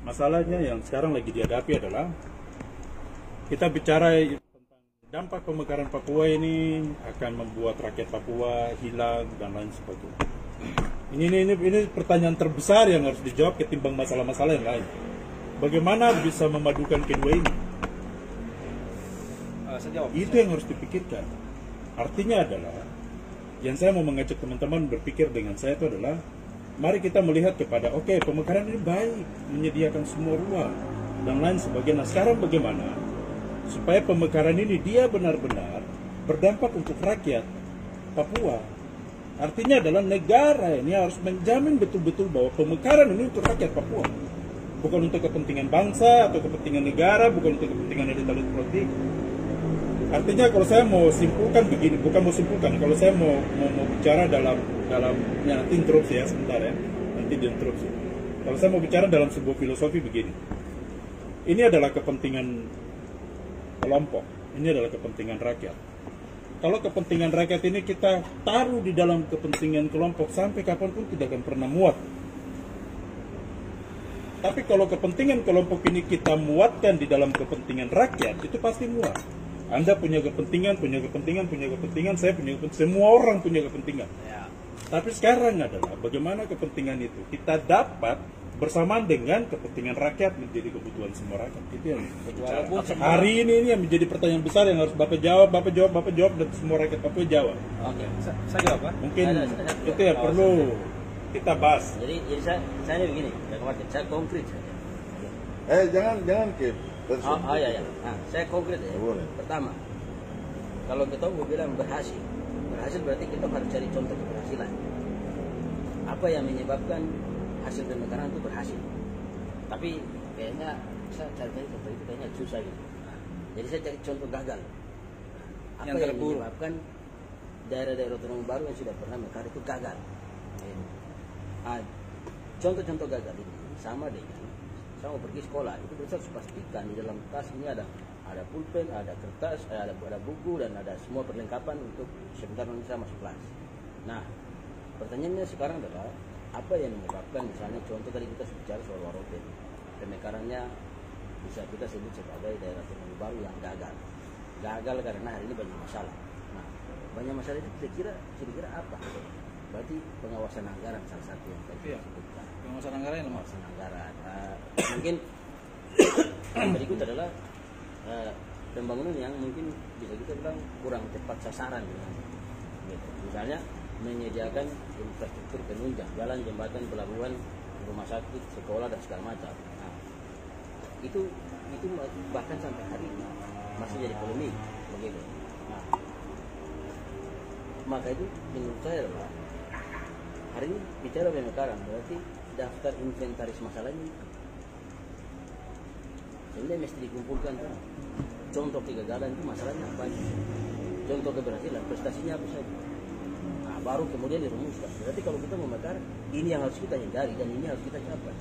Masalahnya yang sekarang lagi dihadapi adalah kita bicara tentang dampak pemekaran Papua ini akan membuat rakyat Papua hilang dan lain sebagainya. Ini pertanyaan terbesar yang harus dijawab ketimbang masalah-masalah yang lain. Bagaimana bisa memadukan kedua ini? Itu yang harus dipikirkan. Artinya adalah, yang saya mau mengajak teman-teman berpikir dengan saya itu adalah, mari kita melihat kepada, oke, pemekaran ini baik, menyediakan semua ruang, dan lain sebagainya. Nah, sekarang bagaimana supaya pemekaran ini dia benar-benar berdampak untuk rakyat Papua? Artinya adalah negara ini harus menjamin betul-betul bahwa pemekaran ini untuk rakyat Papua. Bukan untuk kepentingan bangsa atau kepentingan negara, bukan untuk kepentingan elit-elit politik. Artinya kalau saya mau simpulkan begini, bukan mau simpulkan, kalau saya mau bicara dalam ya, nanti interupsi ya sebentar ya, nanti diinterupsi. Kalau saya mau bicara dalam sebuah filosofi begini, ini adalah kepentingan kelompok, ini adalah kepentingan rakyat. Kalau kepentingan rakyat ini kita taruh di dalam kepentingan kelompok sampai kapanpun tidak akan pernah muat. Tapi kalau kepentingan kelompok ini kita muatkan di dalam kepentingan rakyat, itu pasti muat. Anda punya kepentingan, saya punya kepentingan, semua orang punya kepentingan. Ya. Tapi sekarang adalah bagaimana kepentingan itu kita dapat bersamaan dengan kepentingan rakyat menjadi kebutuhan semua rakyat. Itu yang hari ini yang menjadi pertanyaan besar yang harus Bapak jawab, dan semua rakyat Papua jawab. Oke, saya jawab Pak. Mungkin itu yang perlu kita bahas. Jadi saya begini, saya konkret saja. Jangan Kip. Iya. Nah, saya konkret ya. Boleh. Pertama, kalau kita mau bilang berhasil berarti kita harus cari contoh keberhasilan. Apa yang menyebabkan hasil pemekaran itu berhasil? Tapi kayaknya saya cari contoh itu kayaknya susah gitu. Jadi saya cari contoh gagal. Apa yang menyebabkan daerah-daerah otonomi baru yang sudah pernah mekar itu gagal? Contoh-contoh gagal ini sama dengan saya mau pergi sekolah, itu bisa pastikan di dalam tas ini ada pulpen, ada kertas, ada buku, dan ada semua perlengkapan untuk sebentar nanti saya masuk kelas. Nah, pertanyaannya sekarang adalah apa yang menyebabkan, misalnya contoh tadi kita bicara soal Waropen, pemekarannya bisa kita sebut sebagai daerah otonomi baru yang gagal karena hari ini banyak masalah. Nah, banyak masalah itu kira-kira apa? Berarti pengawasan anggaran salah satu yang tadi disebutkan. Pengawasan anggaran yang lemah. Mungkin berikut adalah pembangunan yang mungkin bisa kita bilang kurang tepat sasaran. Gitu. Misalnya menyediakan infrastruktur penunjang, jalan, jembatan, pelabuhan, rumah sakit, sekolah, dan segala macam. Nah, itu bahkan sampai hari ini masih jadi polemik begitu. Nah, maka itu menurut saya adalah hari ini bicara pemekaran berarti daftar inventaris masalahnya sebenarnya mesti dikumpulkan kan. Contoh kegagalan itu masalahnya apa aja, contoh keberhasilan prestasinya apa saja. Nah, baru kemudian dirumuskan. Berarti kalau kita memekar, ini yang harus kita hindari dan ini harus kita capai.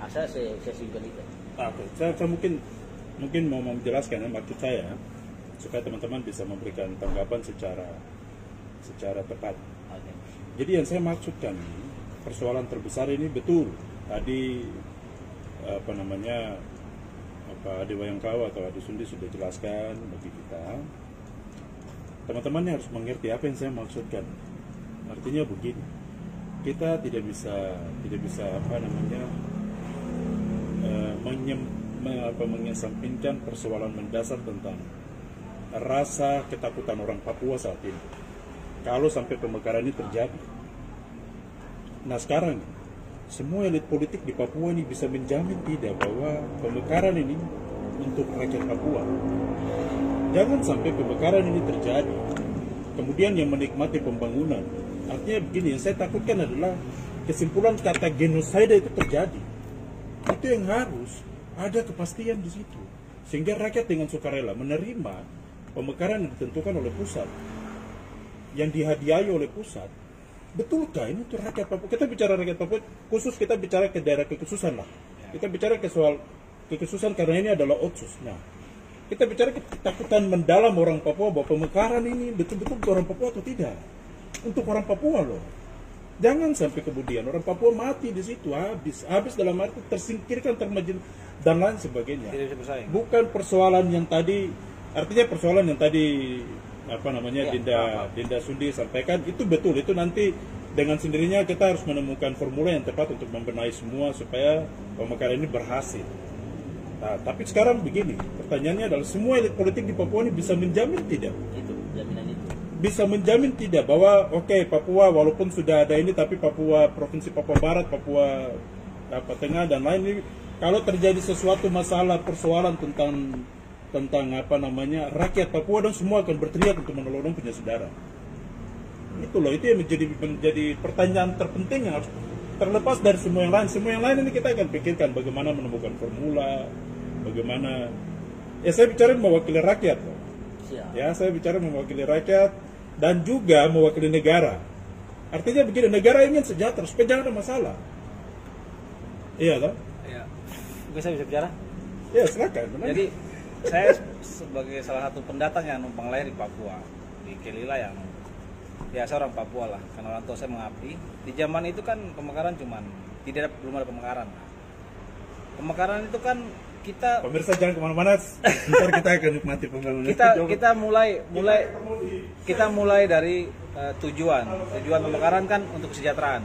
Saya simpel itu. Oke, saya mungkin mau menjelaskan ya, maksud saya supaya teman-teman bisa memberikan tanggapan secara tepat. Okay. Jadi yang saya maksudkan persoalan terbesar ini betul tadi Pak Ade Wayangkawa atau Ade Sundi sudah jelaskan bagi kita. Teman-teman harus mengerti apa yang saya maksudkan. Artinya begini, kita tidak bisa mengesampingkan persoalan mendasar tentang rasa ketakutan orang Papua saat ini kalau sampai pemekaran ini terjadi. Nah, sekarang semua elit politik di Papua ini bisa menjamin tidak bahwa pemekaran ini untuk rakyat Papua. Jangan sampai pemekaran ini terjadi kemudian yang menikmati pembangunan. Artinya begini, yang saya takutkan adalah kesimpulan kata genosida itu terjadi. Itu yang harus ada kepastian di situ, sehingga rakyat dengan sukarela menerima pemekaran yang ditentukan oleh pusat, yang dihadiahi oleh pusat. Betulkah ini untuk rakyat Papua? Kita bicara rakyat Papua, khusus kita bicara ke daerah kekhususan lah. Kita bicara ke soal kekhususan karena ini adalah otsus. Nah, kita bicara ketakutan mendalam orang Papua bahwa pemekaran ini betul-betul untuk orang Papua atau tidak? Untuk orang Papua loh. Jangan sampai kemudian orang Papua mati di situ, habis dalam arti tersingkirkan, termajin dan lain sebagainya. Tidak bisa bersaing. Bukan persoalan yang tadi, artinya persoalan yang tadi apa namanya Dinda Sudi sampaikan itu betul, itu nanti dengan sendirinya kita harus menemukan formula yang tepat untuk membenahi semua supaya pemekaran ini berhasil. Nah, tapi sekarang begini, pertanyaannya adalah semua elit politik di Papua ini bisa menjamin tidak? Itu jaminan itu. Bisa menjamin tidak bahwa Papua walaupun sudah ada ini, tapi Papua, Provinsi Papua Barat, Papua Tengah dan lain ini, kalau terjadi sesuatu masalah persoalan tentang apa namanya rakyat Papua, dan semua akan berteriak untuk menolong punya saudara. Itu loh, itu yang menjadi pertanyaan terpenting yang harus terlepas dari semua yang lain. Semua yang lain ini kita akan pikirkan bagaimana menemukan formula, bagaimana. Ya saya bicara mewakili rakyat, ya saya bicara mewakili rakyat dan juga mewakili negara. Artinya begini, negara ingin sejahtera supaya jangan ada masalah. Iya kan? Iya. Mungkin saya bisa bicara? Ya silakan. Jadi saya sebagai salah satu pendatang yang numpang lahir di Papua, di Kelila, yang ya saya orang Papua lah, karena orang tua saya mengabdi. Di zaman itu kan pemekaran belum ada pemekaran. Pemekaran itu kan kita, pemirsa jangan kemana-mana, ntar kita akan nikmati pembangunan. kita mulai dari tujuan pemekaran kan untuk kesejahteraan,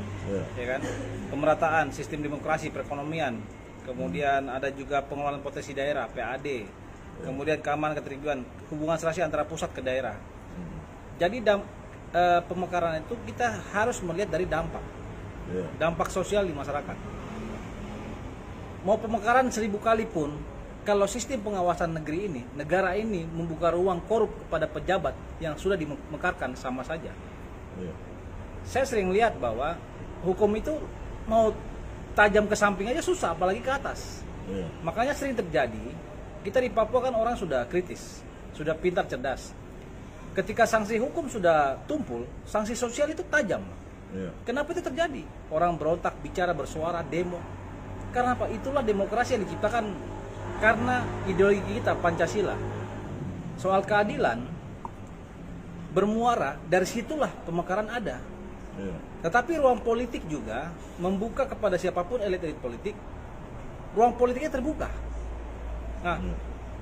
ya kan, pemerataan sistem demokrasi, perekonomian, kemudian ada juga pengelolaan potensi daerah (PAD), kemudian keamanan ketertiban, hubungan serasi antara pusat ke daerah. Jadi pemekaran itu kita harus melihat dari dampak sosial di masyarakat. Mau pemekaran 1000 kali pun, kalau sistem pengawasan negara ini membuka ruang korup kepada pejabat yang sudah dimekarkan, sama saja. Saya sering lihat bahwa hukum itu mau tajam ke samping aja susah, apalagi ke atas. Makanya sering terjadi, kita di Papua kan orang sudah kritis, sudah pintar, cerdas. Ketika sanksi hukum sudah tumpul, sanksi sosial itu tajam. Kenapa itu terjadi? Orang berontak, bicara, bersuara, demo. Karena apa? Itulah demokrasi yang diciptakan karena ideologi kita, Pancasila. Soal keadilan bermuara, dari situlah pemekaran ada. Tetapi ruang politik juga membuka kepada siapapun elit-elit politik, ruang politiknya terbuka. Nah,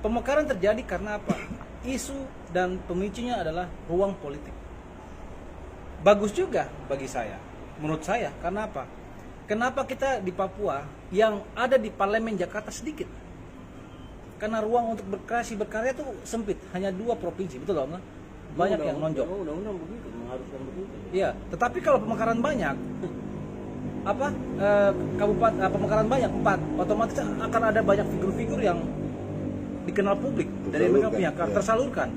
pemekaran terjadi karena apa? Isu dan pemicunya adalah ruang politik. Bagus juga bagi saya, menurut saya. Karena apa? Kenapa kita di Papua yang ada di Parlemen Jakarta sedikit? Karena ruang untuk berkarya itu sempit, hanya 2 provinsi, betul loh? Banyak yang nonjok. Undang-undang begitu, mengharuskan begitu. Iya, tetapi kalau pemekaran banyak, pemekaran banyak 4, otomatis akan ada banyak figur-figur yang dikenal publik dari mereka punya tersalurkan,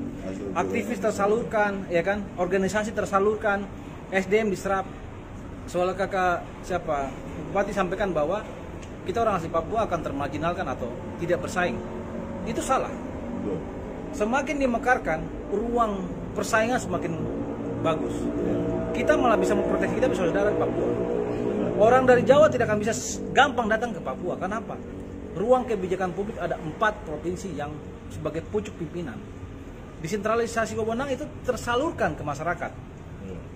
aktivis tersalurkan, ya kan, organisasi tersalurkan, SDM diserap. Soal kakak Bupati sampaikan bahwa kita orang asli Papua akan termarginalkan atau tidak bersaing. Itu salah. Semakin dimekarkan, ruang persaingan semakin bagus. Kita malah bisa memproteksi kita saudara di Papua. Orang dari Jawa tidak akan bisa gampang datang ke Papua. Kenapa? Ruang kebijakan publik ada 4 provinsi yang sebagai pucuk pimpinan. Desentralisasi wewenang itu tersalurkan ke masyarakat.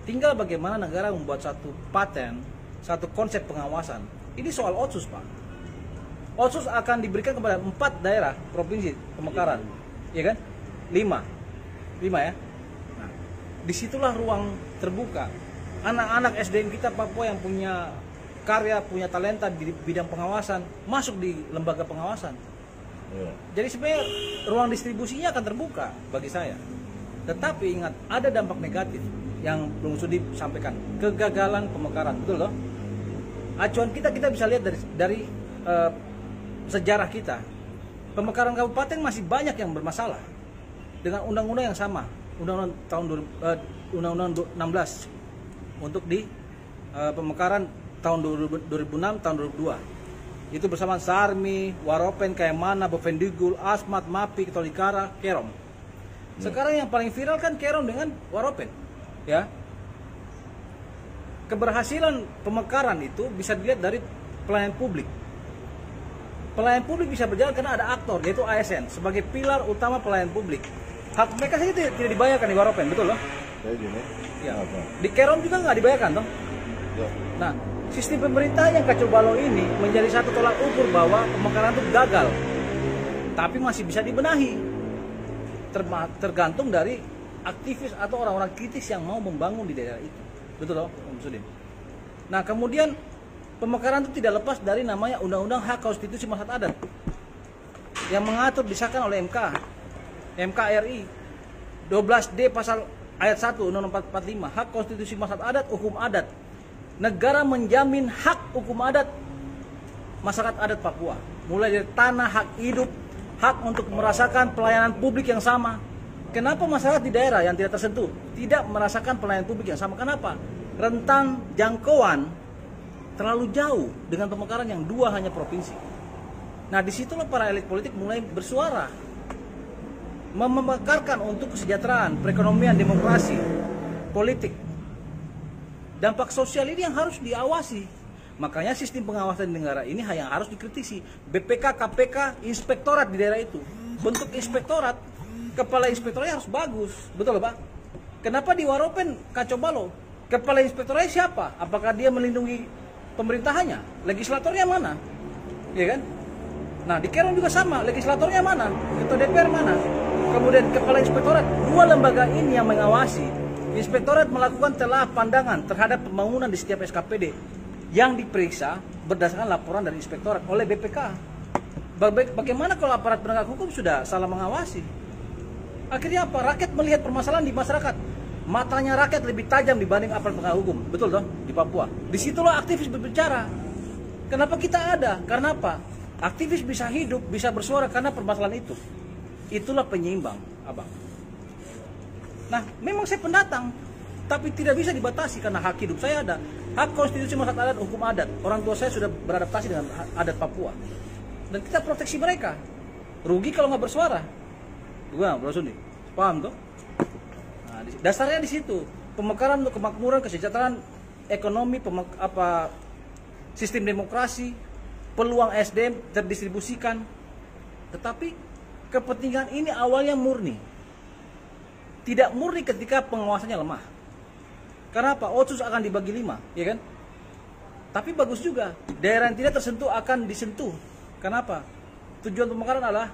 Tinggal bagaimana negara membuat satu paten, satu konsep pengawasan. Ini soal otsus, Pak. Otsus akan diberikan kepada 4 daerah provinsi pemekaran, ya kan? 5 ya. Nah, disitulah ruang terbuka. Anak-anak SDM kita Papua yang punya karya, punya talenta di bidang pengawasan masuk di lembaga pengawasan. Jadi sebenarnya ruang distribusinya akan terbuka bagi saya. Tetapi ingat, ada dampak negatif yang belum sudah disampaikan, kegagalan pemekaran, betul loh. Acuan kita bisa lihat dari sejarah kita. Pemekaran kabupaten masih banyak yang bermasalah dengan undang-undang yang sama, undang-undang tahun 16 untuk di pemekaran tahun 2006 tahun 2002. Itu bersama Sarmi, Waropen, Kayamana, Bovendigul, Asmat, Mapi, Tolikara, Kerom. Sekarang yang paling viral kan Kerom dengan Waropen. Ya, keberhasilan pemekaran itu bisa dilihat dari pelayanan publik. Pelayanan publik bisa berjalan karena ada aktor, yaitu ASN sebagai pilar utama pelayanan publik. Hak mereka saja tidak dibayarkan di Waropen, betul loh? Kayak gini. Ya. Di Kerom juga nggak dibayarkan, toh? Ya. Nah, sistem pemerintah yang kacau balau ini menjadi satu tolak ukur bahwa pemekaran itu gagal, tapi masih bisa dibenahi. Tergantung dari aktivis atau orang-orang kritis yang mau membangun di daerah itu. Betul loh, Om Sudin. Nah, kemudian pemekaran itu tidak lepas dari namanya Undang-Undang Hak Konstitusi Masyarakat Adat yang mengatur disahkan oleh MK RI 12D pasal ayat 1 Undang-Undang 45, hak konstitusi masyarakat adat, hukum adat. Negara menjamin hak hukum adat masyarakat adat Papua, mulai dari tanah, hak hidup, hak untuk merasakan pelayanan publik yang sama. Kenapa masyarakat di daerah yang tidak tersentuh tidak merasakan pelayanan publik yang sama? Kenapa? Rentan jangkauan terlalu jauh dengan pemekaran yang dua hanya provinsi. Nah, disitulah para elit politik mulai bersuara, memekarkan untuk kesejahteraan, perekonomian, demokrasi, politik. Dampak sosial ini yang harus diawasi. Makanya sistem pengawasan di negara ini yang harus dikritisi. BPK, KPK, inspektorat di daerah itu. Bentuk inspektorat, kepala inspektoratnya harus bagus. Betul Pak? Kenapa di Waropen kacau balau? Kepala inspektoratnya siapa? Apakah dia melindungi pemerintahannya? Legislatornya mana? Ya kan? Nah, di Keron juga sama, legislatornya mana? Ketua DPR mana? Kemudian kepala inspektorat, dua lembaga ini yang mengawasi. Inspektorat melakukan telah pandangan terhadap pembangunan di setiap SKPD yang diperiksa berdasarkan laporan dari inspektorat oleh BPK. Bagaimana kalau aparat penegak hukum sudah salah mengawasi? Akhirnya apa? Rakyat melihat permasalahan di masyarakat. Matanya rakyat lebih tajam dibanding aparat penegak hukum. Betul toh? Di Papua. Disitulah aktivis berbicara. Kenapa kita ada? Karena apa? Aktivis bisa hidup, bisa bersuara karena permasalahan itu. Itulah penyeimbang, Abang. Nah, memang saya pendatang, tapi tidak bisa dibatasi karena hak hidup saya ada. Hak konstitusi masyarakat adat, hukum adat. Orang tua saya sudah beradaptasi dengan adat Papua. Dan kita proteksi mereka. Rugi kalau nggak bersuara. Gimana, Bro Sundi? Paham tuh? Nah, dasarnya di situ. Pemekaran untuk kemakmuran, kesejahteraan, ekonomi, sistem demokrasi, peluang SDM terdistribusikan. Tetapi kepentingan ini awalnya murni. Tidak murni ketika pengawasannya lemah. Karena apa? Otsus akan dibagi 5, ya kan? Tapi bagus juga, daerah yang tidak tersentuh akan disentuh. Kenapa? Tujuan pemekaran adalah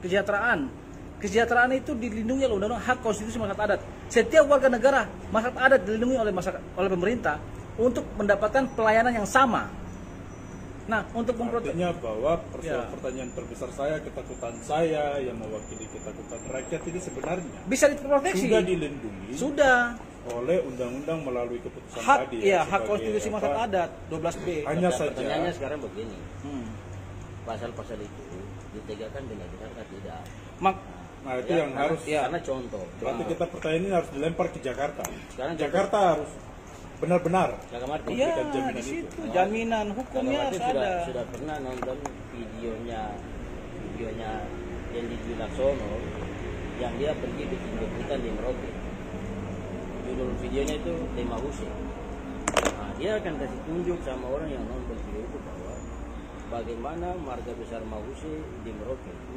kesejahteraan. Kesejahteraan itu dilindungi oleh Undang-Undang Hak Konstitusi Masyarakat Adat. Setiap warga negara masyarakat adat dilindungi oleh pemerintah untuk mendapatkan pelayanan yang sama. Nah, untuk artinya bahwa pertanyaan terbesar saya, ketakutan saya yang mewakili ketakutan rakyat ini sebenarnya bisa diproteksi, sudah dilindungi, sudah oleh undang-undang melalui keputusan hak, tadi ya, hak konstitusi masyarakat adat 12B. Hanya saja pertanyaannya sekarang begini, pasal-pasal itu ditegakkan dengan benar atau tidak? Nah itu yang harus karena contoh. Berarti kita pertanyaan ini harus dilempar ke Jakarta. Sekarang Jakarta harus benar-benar iya, di situ jaminan hukumnya harus ada. Sudah pernah nonton videonya yang di Laksono yang dia pergi bikin liputan di Merauke. Judul videonya itu tema Hussein. Nah, dia akan kasih tunjuk sama orang yang nonton video itu bahwa bagaimana marga besar Mahuse di Merauke itu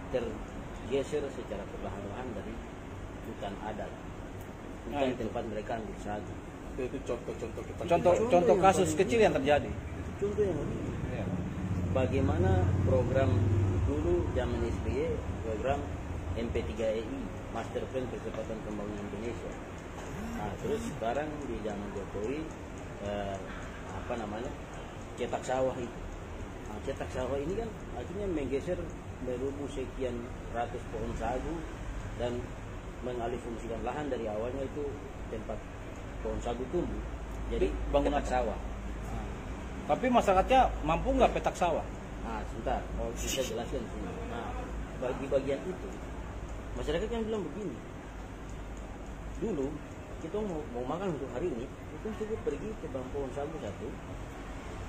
tergeser secara perlahan-lahan dari hutan adat, hutan tempat mereka ambil sagu. Itu contoh-contoh contoh kasus kecil yang terjadi. Itu contoh yang bagaimana program dulu zaman SBY, program MP3EI, Master Plan Percepatan Pembangunan Indonesia. Nah, terus sekarang di zaman Jokowi cetak sawah itu. Nah, cetak sawah ini kan akhirnya menggeser merubuh sekian ratus pohon sagu dan mengalihfungsikan lahan dari awalnya itu tempat pohon sagu tumbuh jadi bangunan sawah. Tapi masyarakatnya mampu nggak petak sawah? Nah, sebentar, bisa jelaskan sini. Nah, bagi bagian itu masyarakat yang bilang begini, dulu kita mau makan untuk hari ini, itu cukup pergi ke bang pohon sagu satu,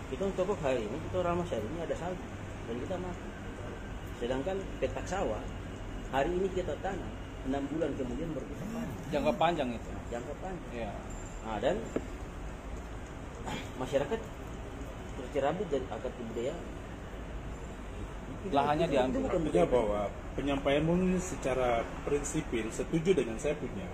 kita untuk hari ini, kita ramas hari ini ada sagu dan kita makan. Sedangkan petak sawah hari ini kita tanam, 6 bulan kemudian baru kita panen. Jangka panjang itu. Jangka panjang. Ya. Nah, dan masyarakat tercerabut dari akar kebudayaan. Lahannya diambil. Artinya bahwa penyampaianmu ini secara prinsipil setuju dengan saya punya.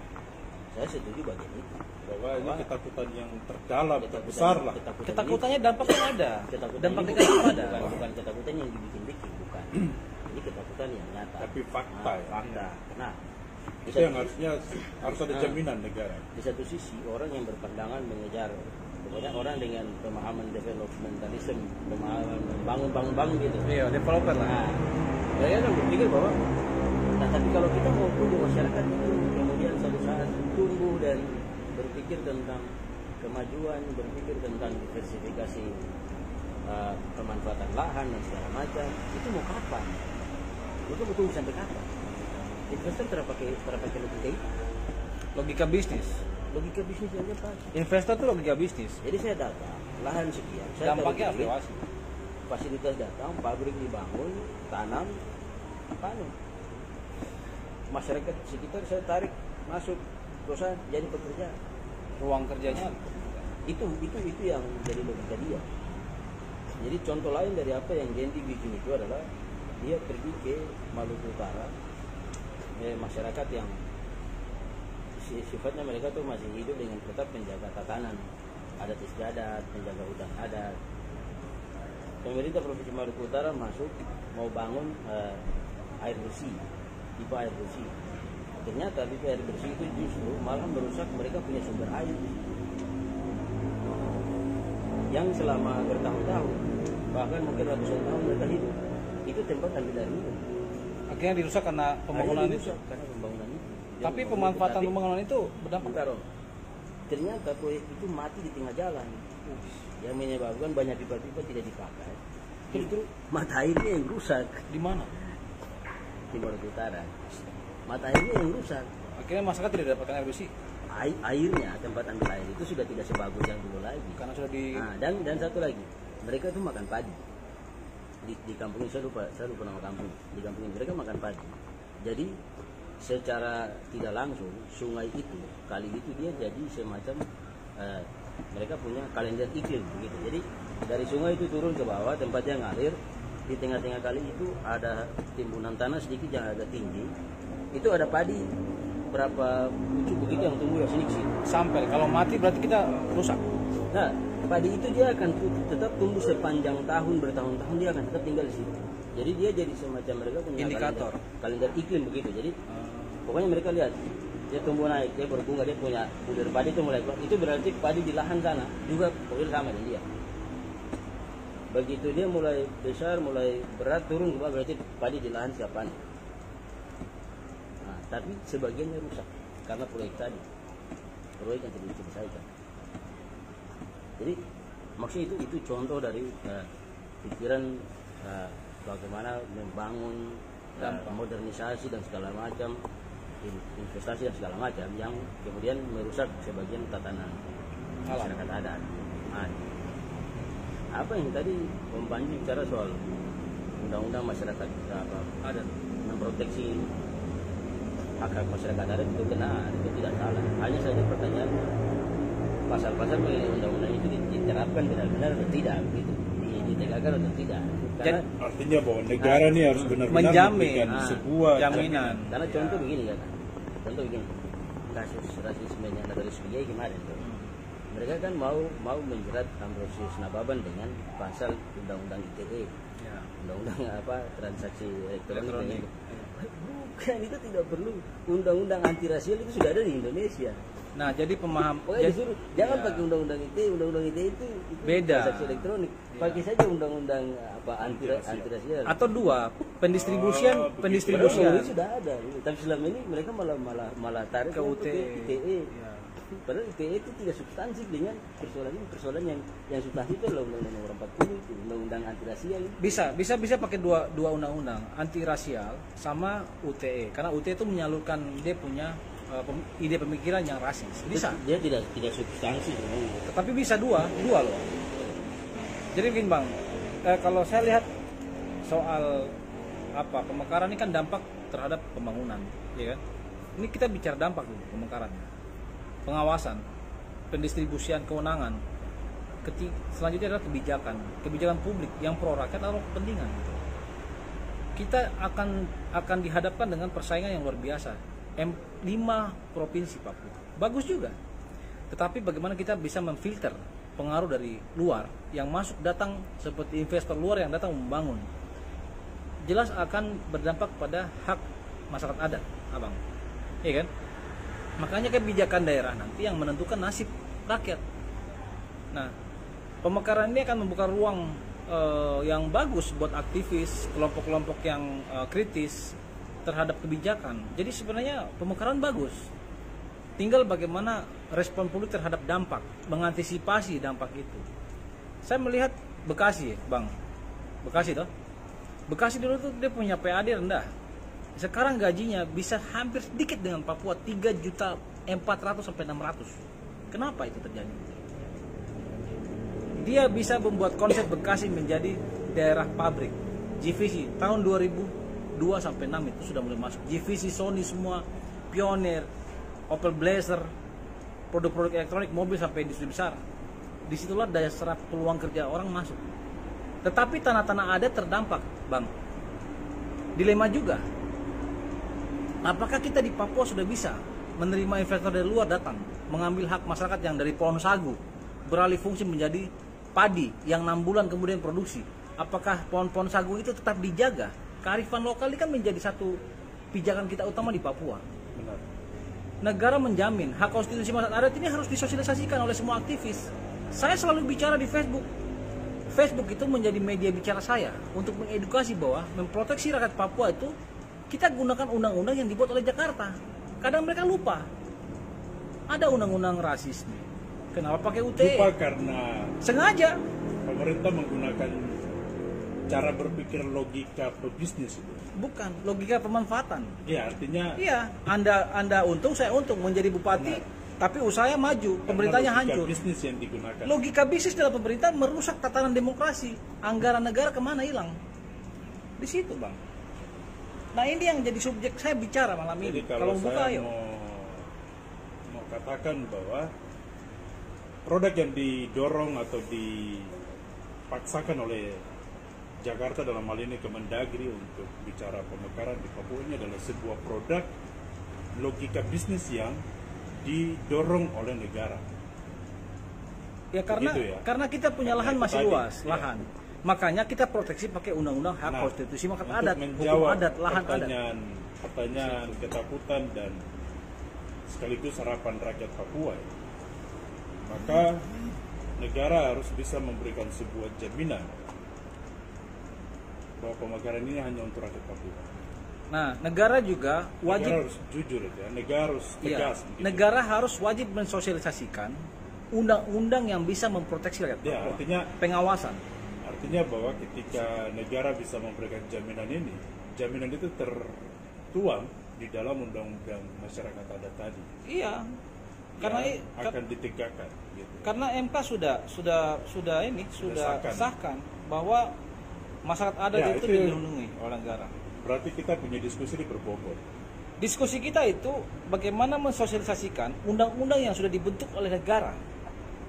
Saya setuju bagian itu. Bahwa ini ketakutan yang terdalam, terbesar lah. Ketakutannya dampaknya ada. Ketakutan Dampak ini negatif ada. bukan ketakutan yang dibikin-bikin, bukan. Ini ketakutan yang nyata. Tapi fakta ya. Fakta. Nah, di Itu yang satu- harusnya harus ada jaminan negara. di satu sisi orang yang berpandangan mengejar, pokoknya orang dengan pemahaman developmentalism, pemahaman bangun gitu. Iya, developer lah. Nah, mereka kan berpikir bahwa, nah tapi kalau kita mau tumbuh masyarakat itu kemudian suatu saat tumbuh dan berpikir tentang kemajuan, berpikir tentang diversifikasi pemanfaatan lahan dan segala macam, itu mau kapan? Itu mau tunggu sampai kapan? Investor terpakai logika itu. Logika bisnis. Logika bisnis aja Pak. Investor tuh logika bisnis. Jadi saya datang, lahan sekian, saya Dampaknya taruh duit, evaluasi. fasilitas datang, pabrik dibangun, tanam, panen. Masyarakat sekitar saya tarik masuk perusahaan jadi pekerja. Ruang kerjanya Itu yang jadi logika dia. Jadi contoh lain dari apa yang Gendi bikin itu adalah dia pergi ke Maluku Utara, masyarakat yang sifatnya mereka tuh masih hidup dengan tetap menjaga tatanan adat istiadat, menjaga hutan adat. Pemerintah Provinsi Maluku Utara masuk mau bangun air bersih, pipa air bersih. Ternyata pipa air bersih itu justru malah merusak mereka punya sumber air yang selama bertahun-tahun, bahkan mungkin ratusan tahun mereka hidup. Itu tempat ambil air minum. akhirnya dirusak karena pembangunan Akhirnya itu. dirusak karena pembangunan itu. Tapi pemanfaatan Tapi- pembangunan itu berdampak. Bentar, Om. Ternyata proyek itu mati di tengah jalan, yang menyebabkan banyak pipa-pipa tidak dipakai. Justru mata airnya yang rusak Di mana? di Maluku Utara. Mata airnya yang rusak. Akhirnya masyarakat tidak dapatkan air bersih Airnya, tempat ambil air itu sudah tidak sebagus yang dulu lagi. karena sudah di Nah, dan satu lagi, mereka itu makan padi. Di kampung ini saya lupa nama kampung. Di kampung ini mereka makan padi. Jadi secara tidak langsung sungai itu, kali itu dia jadi semacam mereka punya kalender iklim begitu. Jadi dari sungai itu turun ke bawah tempatnya ngalir, di tengah-tengah kali itu ada timbunan tanah sedikit yang agak tinggi. Itu ada padi berapa pucuk begitu yang tumbuh yang sini sini. sampai kalau mati berarti kita rusak. Nah, padi itu dia akan tetap tumbuh sepanjang tahun, bertahun-tahun dia akan tetap tinggal di situ. Jadi dia jadi semacam mereka punya Indikator. kalender iklim begitu. Jadi pokoknya mereka lihat dia tumbuh naik, dia berbunga, dia punya bulir padi itu mulai keluar. Itu berarti padi di lahan sana juga pokoknya sama dengan dia. Begitu dia mulai besar, mulai berat turun ke bawah, berarti padi di lahan siap panen. Nah, tapi sebagiannya rusak karena proyek tadi, proyek yang tidak diselesaikan. Jadi maksudnya itu contoh dari pikiran bagaimana membangun modernisasi dan segala macam, investasi dan segala macam yang kemudian merusak sebagian tatanan masyarakat adat. Nah, apa yang tadi Om Panji bicara soal undang-undang masyarakat adat memproteksi hak-hak masyarakat adat itu benar, itu tidak salah. Hanya saja pertanyaannya pasal-pasal mengenai undang-undang itu diterapkan benar-benar atau tidak, gitu, ditegakkan atau tidak. Karena Artinya bahwa negara ini harus benar-benar menjamin, memberikan sebuah jaminan. karena contoh begini kan, contoh begini, kasus rasisme yang ada di Suriah kemarin tuh. Mereka kan mau menjerat Ambrosius Nababan dengan pasal undang-undang ITE, Ya. undang-undang transaksi Elektronik. Bukan, itu tidak perlu. Undang-undang anti rasial itu sudah ada di Indonesia. Nah, jadi pemaham Pokoknya disuruh jangan pakai undang-undang ITE itu Beda. transaksi elektronik. Pakai saja undang-undang anti rasial. atau dua pendistribusian Padahal sudah ada. Tapi selama ini mereka malah tarik Ke UTE. ITE. Ya. Padahal ITE itu tidak substansif dengan persoalan yang substansif itu adalah undang-undang nomor 40 itu, undang-undang anti rasial. bisa pakai dua undang-undang, anti rasial sama UTE, karena UTE itu menyalurkan dia punya ide pemikiran yang rasis. Bisa, Dia tidak substansif. tetapi bisa dua loh. Jadi begini Bang, kalau saya lihat soal pemekaran ini kan dampak terhadap pembangunan, ya kan? Ini kita bicara dampak dulu, pemekaran, pengawasan, pendistribusian kewenangan. Selanjutnya adalah kebijakan publik yang pro rakyat atau kepentingan. Kita akan dihadapkan dengan persaingan yang luar biasa 5 provinsi Papua. Bagus juga. Tetapi bagaimana kita bisa memfilter pengaruh dari luar yang masuk datang seperti investor luar yang datang membangun. Jelas akan berdampak pada hak masyarakat adat, Abang. Iya kan? Makanya kebijakan daerah nanti yang menentukan nasib rakyat. Nah, pemekaran ini akan membuka ruang yang bagus buat aktivis, kelompok-kelompok yang kritis terhadap kebijakan. Jadi sebenarnya pemekaran bagus. Tinggal bagaimana respon publik terhadap dampak, mengantisipasi dampak itu. Saya melihat Bekasi, Bang. Bekasi toh. Bekasi dulu tuh dia punya PAD rendah. Sekarang gajinya bisa hampir sedikit dengan Papua, 3.400.000 sampai 600. Kenapa itu terjadi? Dia bisa membuat konsep Bekasi menjadi daerah pabrik. GVC tahun 2002 sampai 6 itu sudah mulai masuk. GVC, Sony semua, Pioneer, Opel Blazer, produk-produk elektronik, mobil sampai industri besar. Disitulah daya serap peluang kerja orang masuk. Tetapi tanah-tanah adat terdampak, Bang. Dilema juga. Apakah kita di Papua sudah bisa menerima investor dari luar datang, mengambil hak masyarakat yang dari pohon sagu, beralih fungsi menjadi padi yang 6 bulan kemudian produksi? Apakah pohon-pohon sagu itu tetap dijaga? Kearifan lokal ini kan menjadi satu pijakan kita utama di Papua. Benar. Negara menjamin hak konstitusi masyarakat adat ini harus disosialisasikan oleh semua aktivis. Saya selalu bicara di Facebook. Facebook itu menjadi media bicara saya untuk mengedukasi bahwa memproteksi rakyat Papua itu kita gunakan undang-undang yang dibuat oleh Jakarta. Kadang mereka lupa. Ada undang-undang rasisme. Kenapa pakai UTE? Lupa karena Sengaja. pemerintah menggunakan cara berpikir logika pebisnis itu. Bukan, logika pemanfaatan. Ya, artinya Iya, Anda untung, saya untung menjadi bupati, tapi usahanya maju, pemerintahnya karena logika hancur. bisnis yang digunakan. Logika bisnis dalam pemerintah merusak tatanan demokrasi. Anggaran negara kemana hilang? Di situ, Bang. Nah, ini yang jadi subjek saya bicara malam Jadi ini. kalau buka, saya ayo. mau katakan bahwa produk yang didorong atau dipaksakan oleh Jakarta dalam hal ini Kemendagri untuk bicara pemekaran di Papua ini adalah sebuah produk logika bisnis yang didorong oleh negara. Ya karena Begitu ya? karena kita punya Karena lahan itu masih tadi, luas, ya. lahan. Makanya kita proteksi pakai undang-undang hak Nah, konstitusi masyarakat untuk adat, hukum menjawab adat, lahan adat. pertanyaan ketakutan dan sekaligus harapan rakyat Papua, ya. Maka negara harus bisa memberikan sebuah jaminan bahwa pemekaran ini hanya untuk rakyat Papua. Nah, negara juga wajib, Negara harus jujur ya, negara harus iya, tegas. begitu. negara harus wajib mensosialisasikan undang-undang yang bisa memproteksi rakyat Ya, Papua. Pengawasan. artinya bahwa ketika negara bisa memberikan jaminan itu tertuang di dalam undang-undang masyarakat adat tadi. Iya. Karena yang akan ditegakkan. Gitu. karena MK sudah sahkan bahwa masyarakat adat Ya, itu itu- dilindungi oleh negara. Berarti kita punya diskusi di berbobot. Diskusi kita itu bagaimana mensosialisasikan undang-undang yang sudah dibentuk oleh negara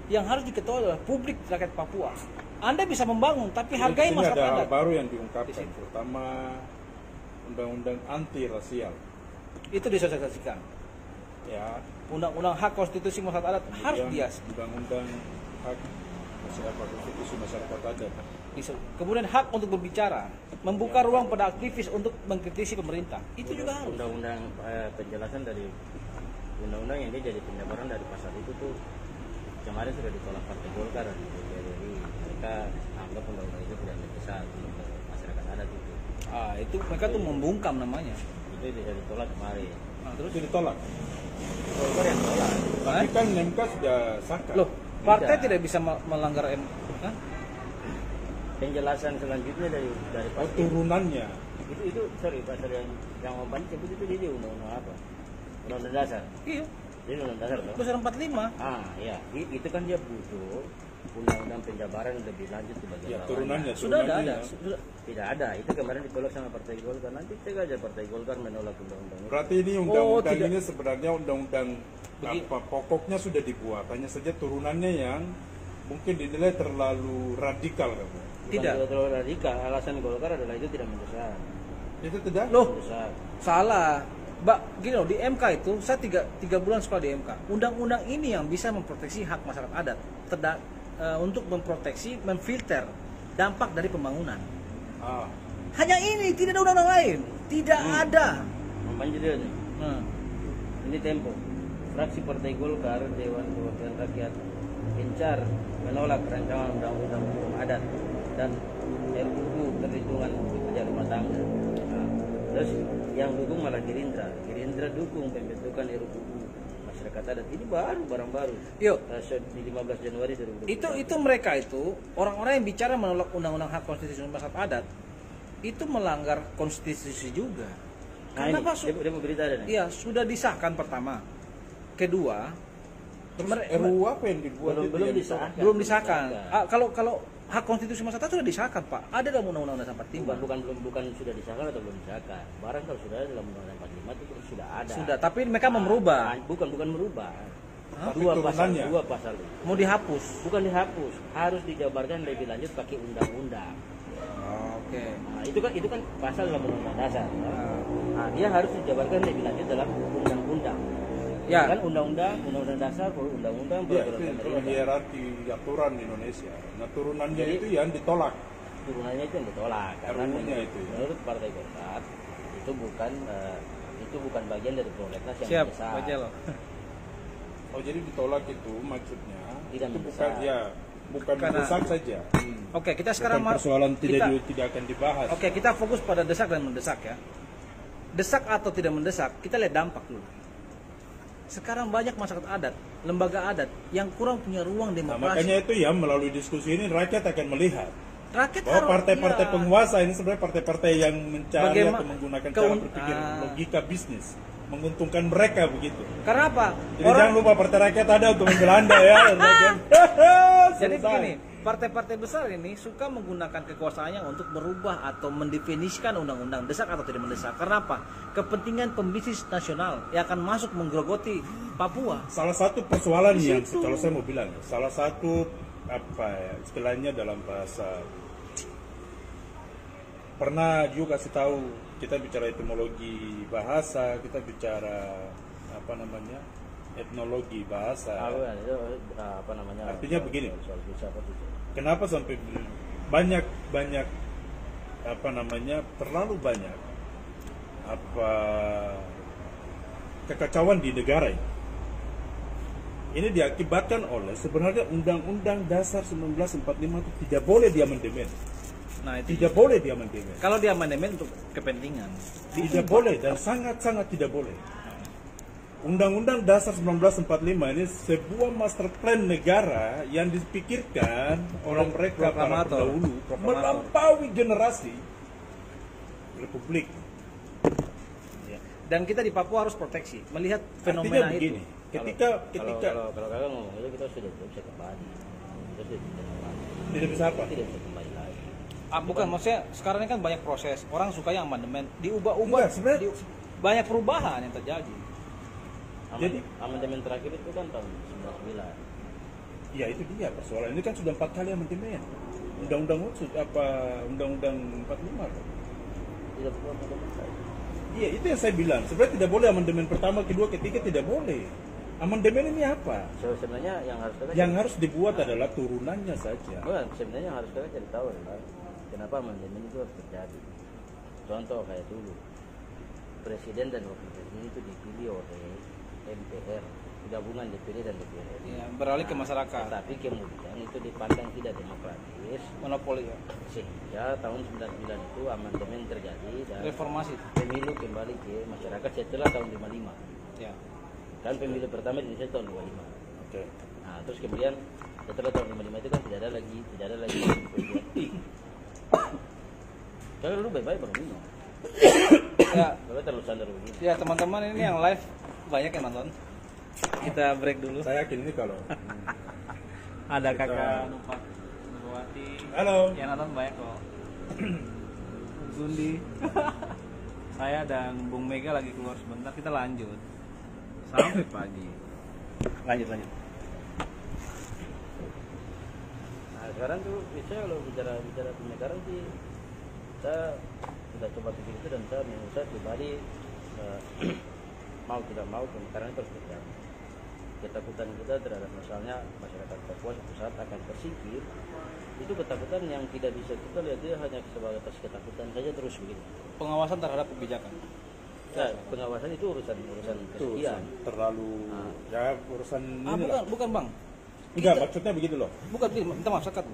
yang harus diketahui oleh publik rakyat Papua. Anda bisa membangun, tapi hargai Di sini masyarakat ada hal adat. baru yang Di diungkapkan, situ. terutama undang-undang anti rasial. Itu disosialisasikan. Ya, Undang-undang hak konstitusi masyarakat adat harus kemudian dia. undang-undang hak konstitusi masyarakat adat. Kemudian hak untuk berbicara, membuka ruang pada aktivis untuk mengkritisi pemerintah. Itu juga harus. Undang-undang penjelasan dari undang-undang yang dia jadi penjabaran dari pasal itu tuh kemarin sudah ditolak Partai Golkar dan jadi mereka anggap undang-undang itu tidak bisa untuk masyarakat adat itu. Itu mereka tuh membungkam namanya. Itu tidak ditolak kemarin. Terus Itu ditolak. Golkar yang tolak. Tapi kan MK sudah sahkan. loh, partai Tidak. tidak bisa melanggar Hah? Penjelasan selanjutnya dari Oh, partai turunannya. itu sorry pasal yang Om Pani sebut itu di undang-undang apa? Undang-undang dasar. Iya, Ini undang-undang dasar toh? besar 45. Ya, itu kan dia butuh undang-undang penjabaran lebih lanjut di bagian Ya, bawahnya. turunannya. Sudah ada. turunannya. Sudah. Tidak ada, itu kemarin ditolak sama Partai Golkar. Nanti cek aja Partai Golkar menolak undang-undang itu. Berarti ini undang-undang tidak. ini sebenarnya undang-undang Begini. apa pokoknya sudah dibuat, hanya saja turunannya yang mungkin dinilai terlalu radikal kamu. Tidak. Bukan terlalu radikal, alasan Golkar adalah itu tidak mendesak. Itu tidak? Loh, Mendesak. salah. Mbak, gini loh, di MK itu saya tiga bulan sekolah di MK. Undang-undang ini yang bisa memproteksi hak masyarakat adat untuk memproteksi, memfilter dampak dari pembangunan. Hanya ini, tidak ada undang-undang lain, tidak ada. Membanjir ini. Ini Tempo. Fraksi Partai Golkar Dewan Perwakilan Rakyat gencar menolak rancangan undang-undang hukum adat dan RUU perlindungan pekerja rumah tangga. Terus yang dukung malah Gerindra. Gerindra dukung pembentukan RUU masyarakat adat. Ini barang baru. Yuk. Di 15 Januari 2020. Itu mereka itu orang-orang yang bicara menolak undang-undang hak konstitusi masyarakat adat itu melanggar konstitusi juga. Nah, Karena dia mau berita ada nih. Iya, sudah disahkan pertama. Kedua, RUU apa yang dibuat itu belum yang disahkan. belum disahkan. Kalau hak konstitusi masyarakat sudah disahkan, Pak. Ada dalam undang-undang dasar 45. Bukan sudah disahkan atau belum disahkan. Barang kalau sudah ada dalam undang-undang 45 itu sudah ada. Sudah, tapi mereka merubah. Bukan merubah. Tapi Dua turunannya. pasal itu. Mau dihapus. Bukan dihapus, harus dijabarkan lebih lanjut pakai undang-undang. Oke. Nah, itu kan pasal dalam undang-undang dasar. Ya. Nah, dia harus dijabarkan lebih lanjut dalam undang-undang. Ya. Kan undang-undang dasar, undang-undang Ya, peraturan itu pemerintah. hierarki aturan di Indonesia. Nah, turunannya Jadi- itu yang ditolak. Turunannya itu yang ditolak karena RUU-nya itu ya. menurut Partai Golkar itu bukan bagian dari prolegnas yang Siap, besar. baca lo. Oh, jadi ditolak itu maksudnya Tidak itu mendesak. bukan Karena- mendesak saja. Oke, kita sekarang Bukan persoalan kita, tidak akan dibahas. Oke, kita fokus pada desak dan mendesak ya. Desak atau tidak mendesak, kita lihat dampak dulu. Sekarang banyak masyarakat adat, lembaga adat yang kurang punya ruang Nah, demokrasi. makanya itu ya melalui diskusi ini rakyat akan melihat Rakyat bahwa harus- partai-partai iya. penguasa ini sebenarnya partai-partai yang mencari Bagaimana- atau menggunakan cara berpikir logika bisnis, menguntungkan mereka begitu. Karena apa? Jadi jangan lupa partai rakyat ada untuk membela Anda ya. Jadi Selesai. begini, partai-partai besar ini suka menggunakan kekuasaannya untuk merubah atau mendefinisikan undang-undang desak atau tidak mendesak. Karena apa? Kepentingan pembisnis nasional yang akan masuk menggerogoti Papua. Salah satu persoalan Di yang situ. kalau saya mau bilang, salah satu apa ya, istilahnya dalam bahasa pernah juga kasih tahu, kita bicara etimologi bahasa, kita bicara apa namanya etnologi bahasa. Apa namanya? Artinya begini. Soal filsafat itu. Kenapa sampai banyak apa namanya terlalu banyak apa kekacauan di negara ini? Ini diakibatkan oleh sebenarnya Undang-Undang Dasar 1945 itu tidak boleh diamandemen. Nah, itu Tidak boleh diamandemen. kalau dia amandemen untuk kepentingan. Tidak boleh dan sangat-sangat tidak boleh. Undang-Undang Dasar 1945 ini sebuah master plan negara yang dipikirkan oleh mereka para Proklamator. pendahulu Proklamator. melampaui generasi Republik. Ya. Dan kita di Papua harus proteksi, melihat Artinya fenomena begini, itu. ketika Kalau kakak ngomong itu kita sudah tidak bisa kembali. Kita sudah tidak kembali. tidak bisa apa? Tidak bisa kembali lagi. Bukan, maksudnya sekarang ini kan banyak proses. Orang suka yang amandemen, diubah-ubah. Enggak, sebenarnya- Banyak perubahan yang terjadi. Jadi- Amandemen terakhir itu kan tahun 1999. Ya itu dia persoalan. Ini kan sudah 4 kali amandemen. Undang-undang Undang-Undang 45 kan? Tidak perlu amandemen lagi. Iya, itu yang saya bilang. Sebenarnya tidak boleh amandemen pertama, kedua, ketiga tidak boleh. Amandemen ini apa? Sebenarnya yang harus kita Yang harus dibuat adalah turunannya saja. Bukan, sebenarnya yang harus kita cari tahu adalah kenapa amandemen itu harus terjadi. Contoh kayak dulu, presiden dan wakil presiden itu dipilih oleh MPR, gabungan DPD dan DPR. Ya, beralih ke masyarakat. Tapi kemudian itu dipandang tidak demokratis, Monopoli ya. sehingga tahun 99 itu amandemen terjadi dan Reformasi. pemilu kembali ke masyarakat setelah tahun 55. Ya. Kan pemilu pertama di Indonesia tahun 55. Oke. Nah, terus kemudian setelah tahun 55 itu kan tidak ada lagi kalau lu baik-baik baru minum. Ya, Kalau terlalu standar begitu. ya teman-teman ini yang live banyak yang nonton. Kita break dulu. Saya yakin ini kalau Ada kakak Nupak Nurwati. halo. Yang nonton banyak kok. Gundi. Saya dan Bung Mega lagi keluar sebentar, kita lanjut sampai pagi. Lanjut. Nah, sekarang tuh bisa kalau bicara pemekaran sih kita sudah coba pikir itu dan saya menurut saya pribadi mau tidak mau pemekaran itu harus terjadi. Ketakutan kita terhadap misalnya masyarakat Papua suatu saat akan tersingkir, itu ketakutan yang tidak bisa kita lihat dia hanya sebagai ketakutan saja terus begitu. Pengawasan terhadap kebijakan. Ya, pengawasan itu urusan kesekian. Terlalu ya urusan ini Bukan bang. Enggak, maksudnya begitu loh. Bukan, minta maaf sekat.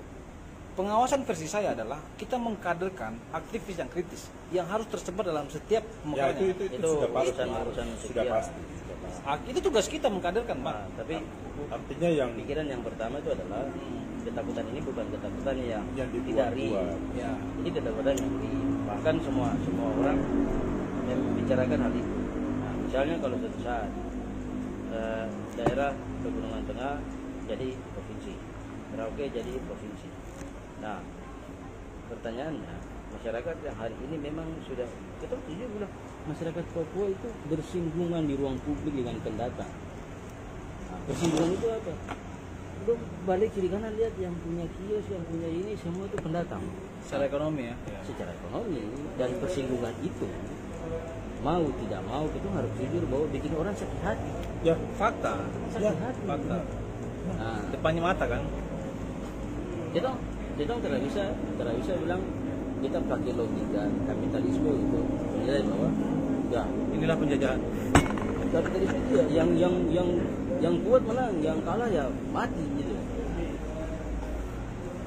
Pengawasan versi saya adalah kita mengkaderkan aktivis yang kritis yang harus tersebar dalam setiap Ya pemekaran. itu sudah pasti. urusan Sudah sekian. pasti. Itu tugas kita mengkaderkan, Pak. Nah, tapi Artinya yang pikiran yang pertama itu adalah ketakutan ini bukan ketakutan yang Yang tidak real. dibuat-buat. Ya. Ini ketakutan yang real. Bahkan semua orang membicarakan hal itu. Nah, misalnya kalau suatu saat daerah Pegunungan Tengah jadi provinsi, Merauke jadi provinsi. Nah, pertanyaannya, masyarakat yang hari ini memang sudah, kita juga bilang masyarakat Papua itu bersinggungan di ruang publik dengan pendatang. Nah, bersinggungan itu apa? Udah balik kiri kanan lihat yang punya kios, yang punya ini semua itu pendatang. Secara ekonomi ya. Secara ekonomi dan bersinggungan itu mau tidak mau kita harus jujur bahwa bikin orang sakit hati. ya Fakta. Sakit hati. Fakta. Nah, Depannya mata kan. kita tidak bisa bilang kita pakai logika kapitalisme itu menilai bahwa ya Inilah penjajahan. kapitalisme itu ya yang kuat menang, yang kalah ya mati gitu.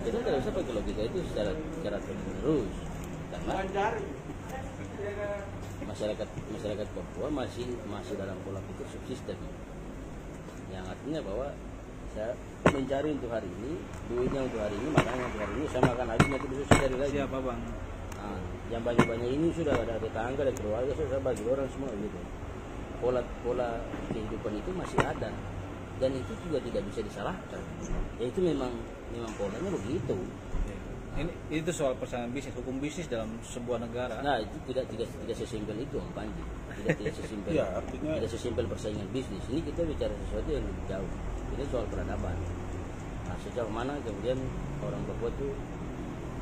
Kita tidak bisa pakai logika itu secara terus karena masyarakat Papua masih dalam pola pikir subsisten, yang artinya bahwa saya mencari untuk hari ini, duitnya untuk hari ini, makannya untuk hari ini, saya makan lagi nanti besok saya cari lagi. Siapa bang? Nah, yang banyak-banyak ini sudah ada tetangga, ada keluarga, saya bagi orang semua gitu. Pola kehidupan itu masih ada dan itu juga tidak bisa disalahkan. Ya itu memang polanya begitu. Itu soal persaingan bisnis, hukum bisnis dalam sebuah negara. Nah itu tidak sesimpel itu Om Panji. Tidak sesimpel. Ya, artinya tidak sesimpel persaingan bisnis. Ini kita bicara sesuatu yang lebih jauh. Ini soal peradaban. Nah sejauh mana kemudian orang Papua itu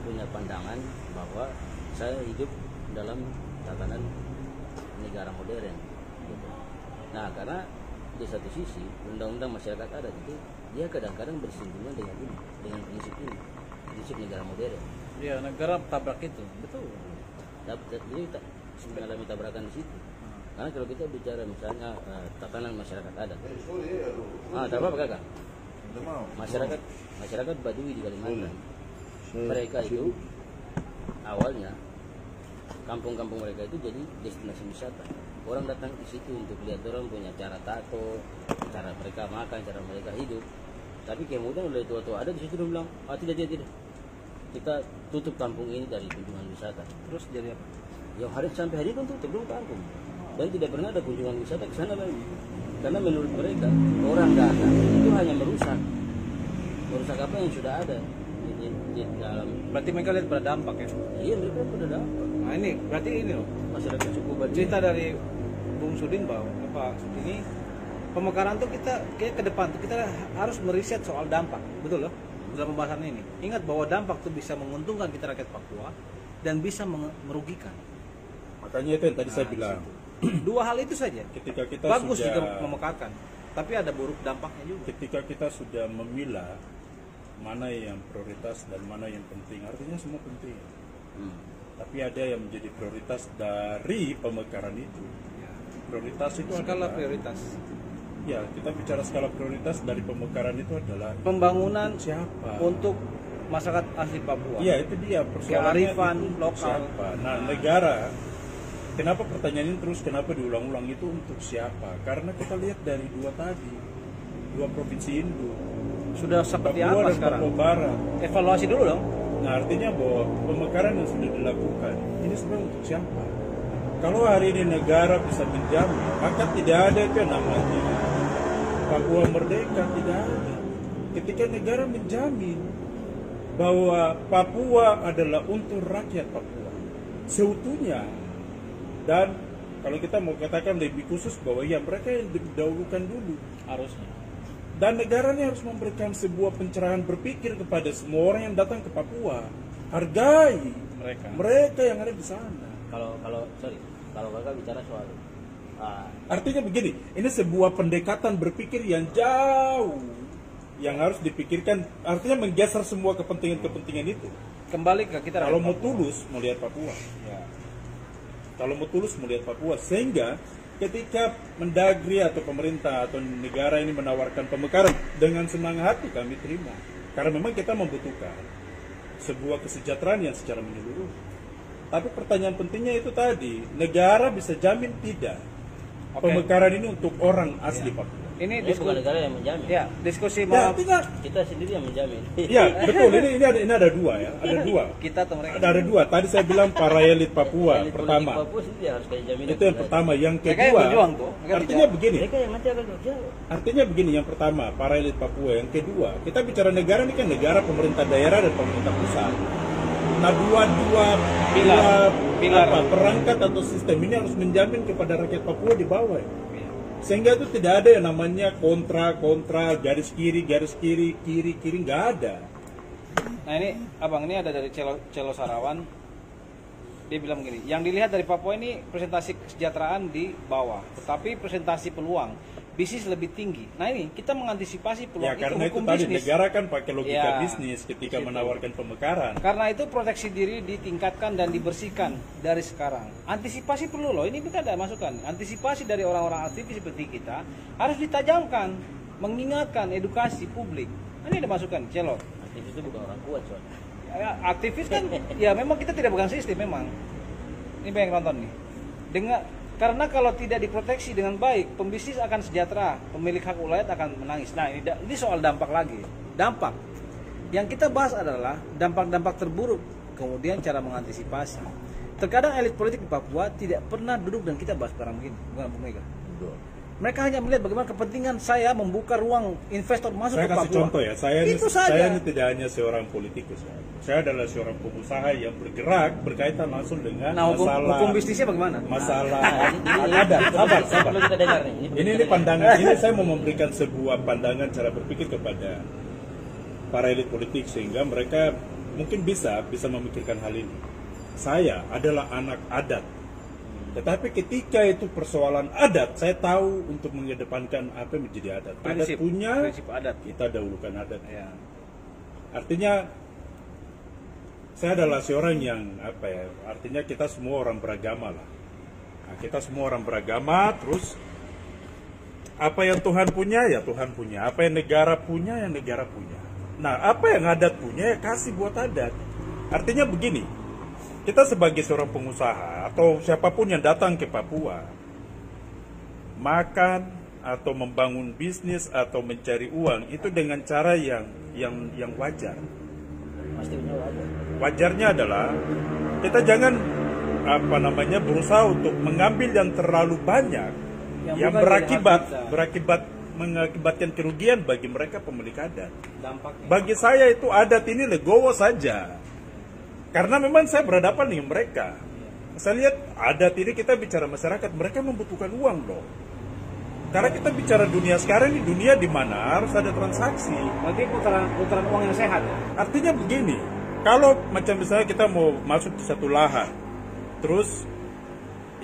punya pandangan bahwa saya hidup dalam tatanan negara modern. Gitu. Nah karena di satu sisi undang-undang masyarakat adat itu dia kadang-kadang bersinggungan dengan prinsip ini, prinsip negara modern. Iya, negara tabrak itu. Betul. Jadi mengalami tabrakan di situ. Karena kalau kita bicara misalnya tatanan masyarakat adat, tak apa kakak? Masyarakat Baduy di Kalimantan, mereka itu awalnya kampung-kampung mereka itu jadi destinasi wisata. Orang datang ke situ untuk lihat orang punya cara tato, cara mereka makan, cara mereka hidup. Tapi kemudian oleh tua-tua ada di situ dia bilang, tidak. Kita tutup kampung ini dari kunjungan wisata. Terus jadi apa? Yang sampai hari itu tutup belum kampung. Dan tidak pernah ada kunjungan wisata ke sana lagi. Karena menurut mereka orang datang itu hanya merusak apa yang sudah ada di dalam. Berarti mereka lihat pada dampak ya. Iya mereka sudah dapat. Nah ini berarti ini loh Masyarakat cukup banyak. cerita dari Bung Sudin bahwa ini pemekaran tuh kita kayak ke depan tuh kita harus meriset soal dampak, betul loh dalam pembahasan ini. Ingat bahwa dampak tuh bisa menguntungkan kita rakyat Papua dan bisa merugikan. makanya itu yang tadi saya bilang. Dua hal itu saja. Ketika kita Bagus sudah jika memekarkan, tapi ada buruk dampaknya juga. ketika kita sudah memilah mana yang prioritas dan mana yang penting, artinya semua penting. Tapi ada yang menjadi prioritas dari pemekaran itu. Prioritas itu Skala adalah, prioritas. ya kita bicara skala prioritas dari pemekaran itu adalah Pembangunan siapa? untuk masyarakat asli Papua. Iya itu dia persoalannya. Kearifan itu lokal. siapa? Nah negara, kenapa pertanyaan ini terus kenapa diulang-ulang itu untuk siapa? Karena kita lihat dari dua provinsi Indo. Sudah seperti Papua apa dan sekarang? Papua Barat. Evaluasi dulu dong. Nah artinya bahwa pemekaran yang sudah dilakukan ini sebenarnya untuk siapa? Kalau hari ini negara bisa menjamin, maka tidak ada itu yang namanya Papua merdeka, tidak ada. Ketika negara menjamin bahwa Papua adalah untuk rakyat Papua seutuhnya, dan kalau kita mau katakan lebih khusus bahwa ya mereka yang didahulukan dulu Harusnya. dan negara ini harus memberikan sebuah pencerahan berpikir kepada semua orang yang datang ke Papua, hargai Mereka. mereka yang ada di sana. Kalau kakak bicara soal Artinya begini, ini sebuah pendekatan berpikir yang jauh, yang harus dipikirkan, artinya menggeser semua kepentingan-kepentingan itu. Kembali ke kita. Kalau mau tulus melihat Papua, kalau mau tulus melihat Papua, sehingga ketika Mendagri atau pemerintah atau negara ini menawarkan pemekaran, dengan senang hati kami terima, karena memang kita membutuhkan sebuah kesejahteraan yang secara menyeluruh. Tapi pertanyaan pentingnya itu tadi, negara bisa jamin tidak pemekaran ini untuk orang asli Papua? Ini bukan negara yang menjamin. Ya, diskusi Ya, artinya Kita sendiri yang menjamin. ya betul, ini ada dua ya, ada dua. kita atau mereka. Ada dua. Tadi saya bilang para elit Papua Elit pertama. politik Papua sendiri harus kayak jaminan. Itu yang pertama. Yang Mereka yang kedua, berjuang tuh. Mereka artinya begini. Mereka yang nanti akan berjauh. Artinya begini, yang pertama para elit Papua. Yang kedua, kita bicara negara ini kan negara pemerintah daerah dan pemerintah pusat. Nah, dua Pilar. perangkat atau sistem ini harus menjamin kepada rakyat Papua di bawah. Sehingga itu tidak ada yang namanya kontra, garis kiri, kiri, nggak ada. Nah ini abang, ini ada dari Celo Sarawan. Dia bilang begini, yang dilihat dari Papua ini presentasi kesejahteraan di bawah, tetapi presentasi peluang bisnis lebih tinggi. Nah ini kita mengantisipasi peluang Ya karena itu hukum tadi bisnis. negara kan pakai logika Ya, bisnis ketika disitu. menawarkan pemekaran. Karena itu proteksi diri ditingkatkan dan dibersihkan dari sekarang. Antisipasi perlu loh, ini kita ada masukan. Antisipasi dari orang-orang aktivis seperti kita harus ditajamkan, mengingatkan edukasi publik. Nah, ini ada masukan, Celo. Aktivis itu bukan orang kuat soalnya. Ya, aktivis kan, ya memang kita tidak pegang sistem memang. Ini banyak nonton nih. Karena kalau tidak diproteksi dengan baik, pembisnis akan sejahtera, pemilik hak ulayat akan menangis. Nah ini soal dampak lagi. Dampak. Yang kita bahas adalah dampak-dampak terburuk, kemudian cara mengantisipasi. Terkadang elit politik di Papua tidak pernah duduk dan kita bahas barang begini, bukan Bu Mega. Mereka hanya melihat bagaimana kepentingan saya membuka ruang investor masuk Saya ke Papua. kasih contoh ya, saya saja. ini tidak hanya seorang politikus. Saya adalah seorang pengusaha yang bergerak berkaitan langsung dengan hukum bisnisnya bagaimana? Masalah ada. Sabar. Perlu kita dengar nih. Ini pandangan. Ini saya mau memberikan sebuah pandangan cara berpikir kepada para elit politik sehingga mereka mungkin bisa memikirkan hal ini. Saya adalah anak adat. Tetapi ketika itu persoalan adat, saya tahu untuk mengedepankan apa yang menjadi adat. Prinsip adat. Kita dahulukan adat. Ya. Artinya saya adalah seorang yang artinya kita semua orang beragama lah. Nah, kita semua orang beragama, terus apa yang Tuhan punya ya Tuhan punya, apa yang negara punya ya negara punya. Nah, apa yang adat punya ya kasih buat adat. Artinya begini, kita sebagai seorang pengusaha atau siapapun yang datang ke Papua, makan atau membangun bisnis atau mencari uang itu dengan cara yang wajar. Pasti punya wajar. Wajarnya adalah kita jangan berusaha untuk mengambil yang terlalu banyak yang mengakibatkan kerugian bagi mereka pemilik adat. Dampaknya. Bagi saya itu adat ini legowo saja. Karena memang saya berhadapan dengan mereka. Saya lihat adat ini, kita bicara masyarakat, mereka membutuhkan uang loh. Karena kita bicara dunia sekarang, ini dunia di mana harus ada transaksi. Berarti putaran uang yang sehat. Artinya begini, kalau macam misalnya kita mau masuk di satu lahan, terus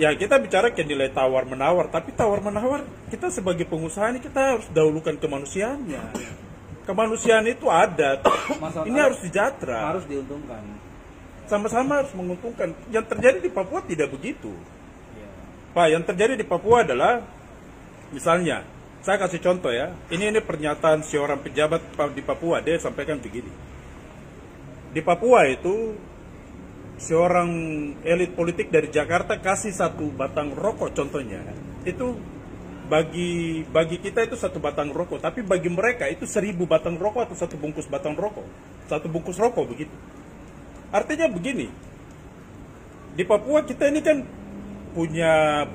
ya kita bicara ke nilai tawar-menawar, tapi tawar-menawar kita sebagai pengusaha ini kita harus dahulukan kemanusiaannya. Kemanusiaan itu adat, ini harus sejahtera. Harus diuntungkan. Sama-sama harus menguntungkan. Yang terjadi di Papua tidak begitu. Pak, yang terjadi di Papua adalah, misalnya, saya kasih contoh ya, ini pernyataan seorang pejabat di Papua, dia sampaikan begini. Di Papua itu, seorang elit politik dari Jakarta kasih satu batang rokok contohnya. Itu bagi kita itu satu batang rokok, tapi bagi mereka itu 1000 batang rokok atau satu bungkus batang rokok. Satu bungkus rokok begitu. Artinya begini, di Papua kita ini kan punya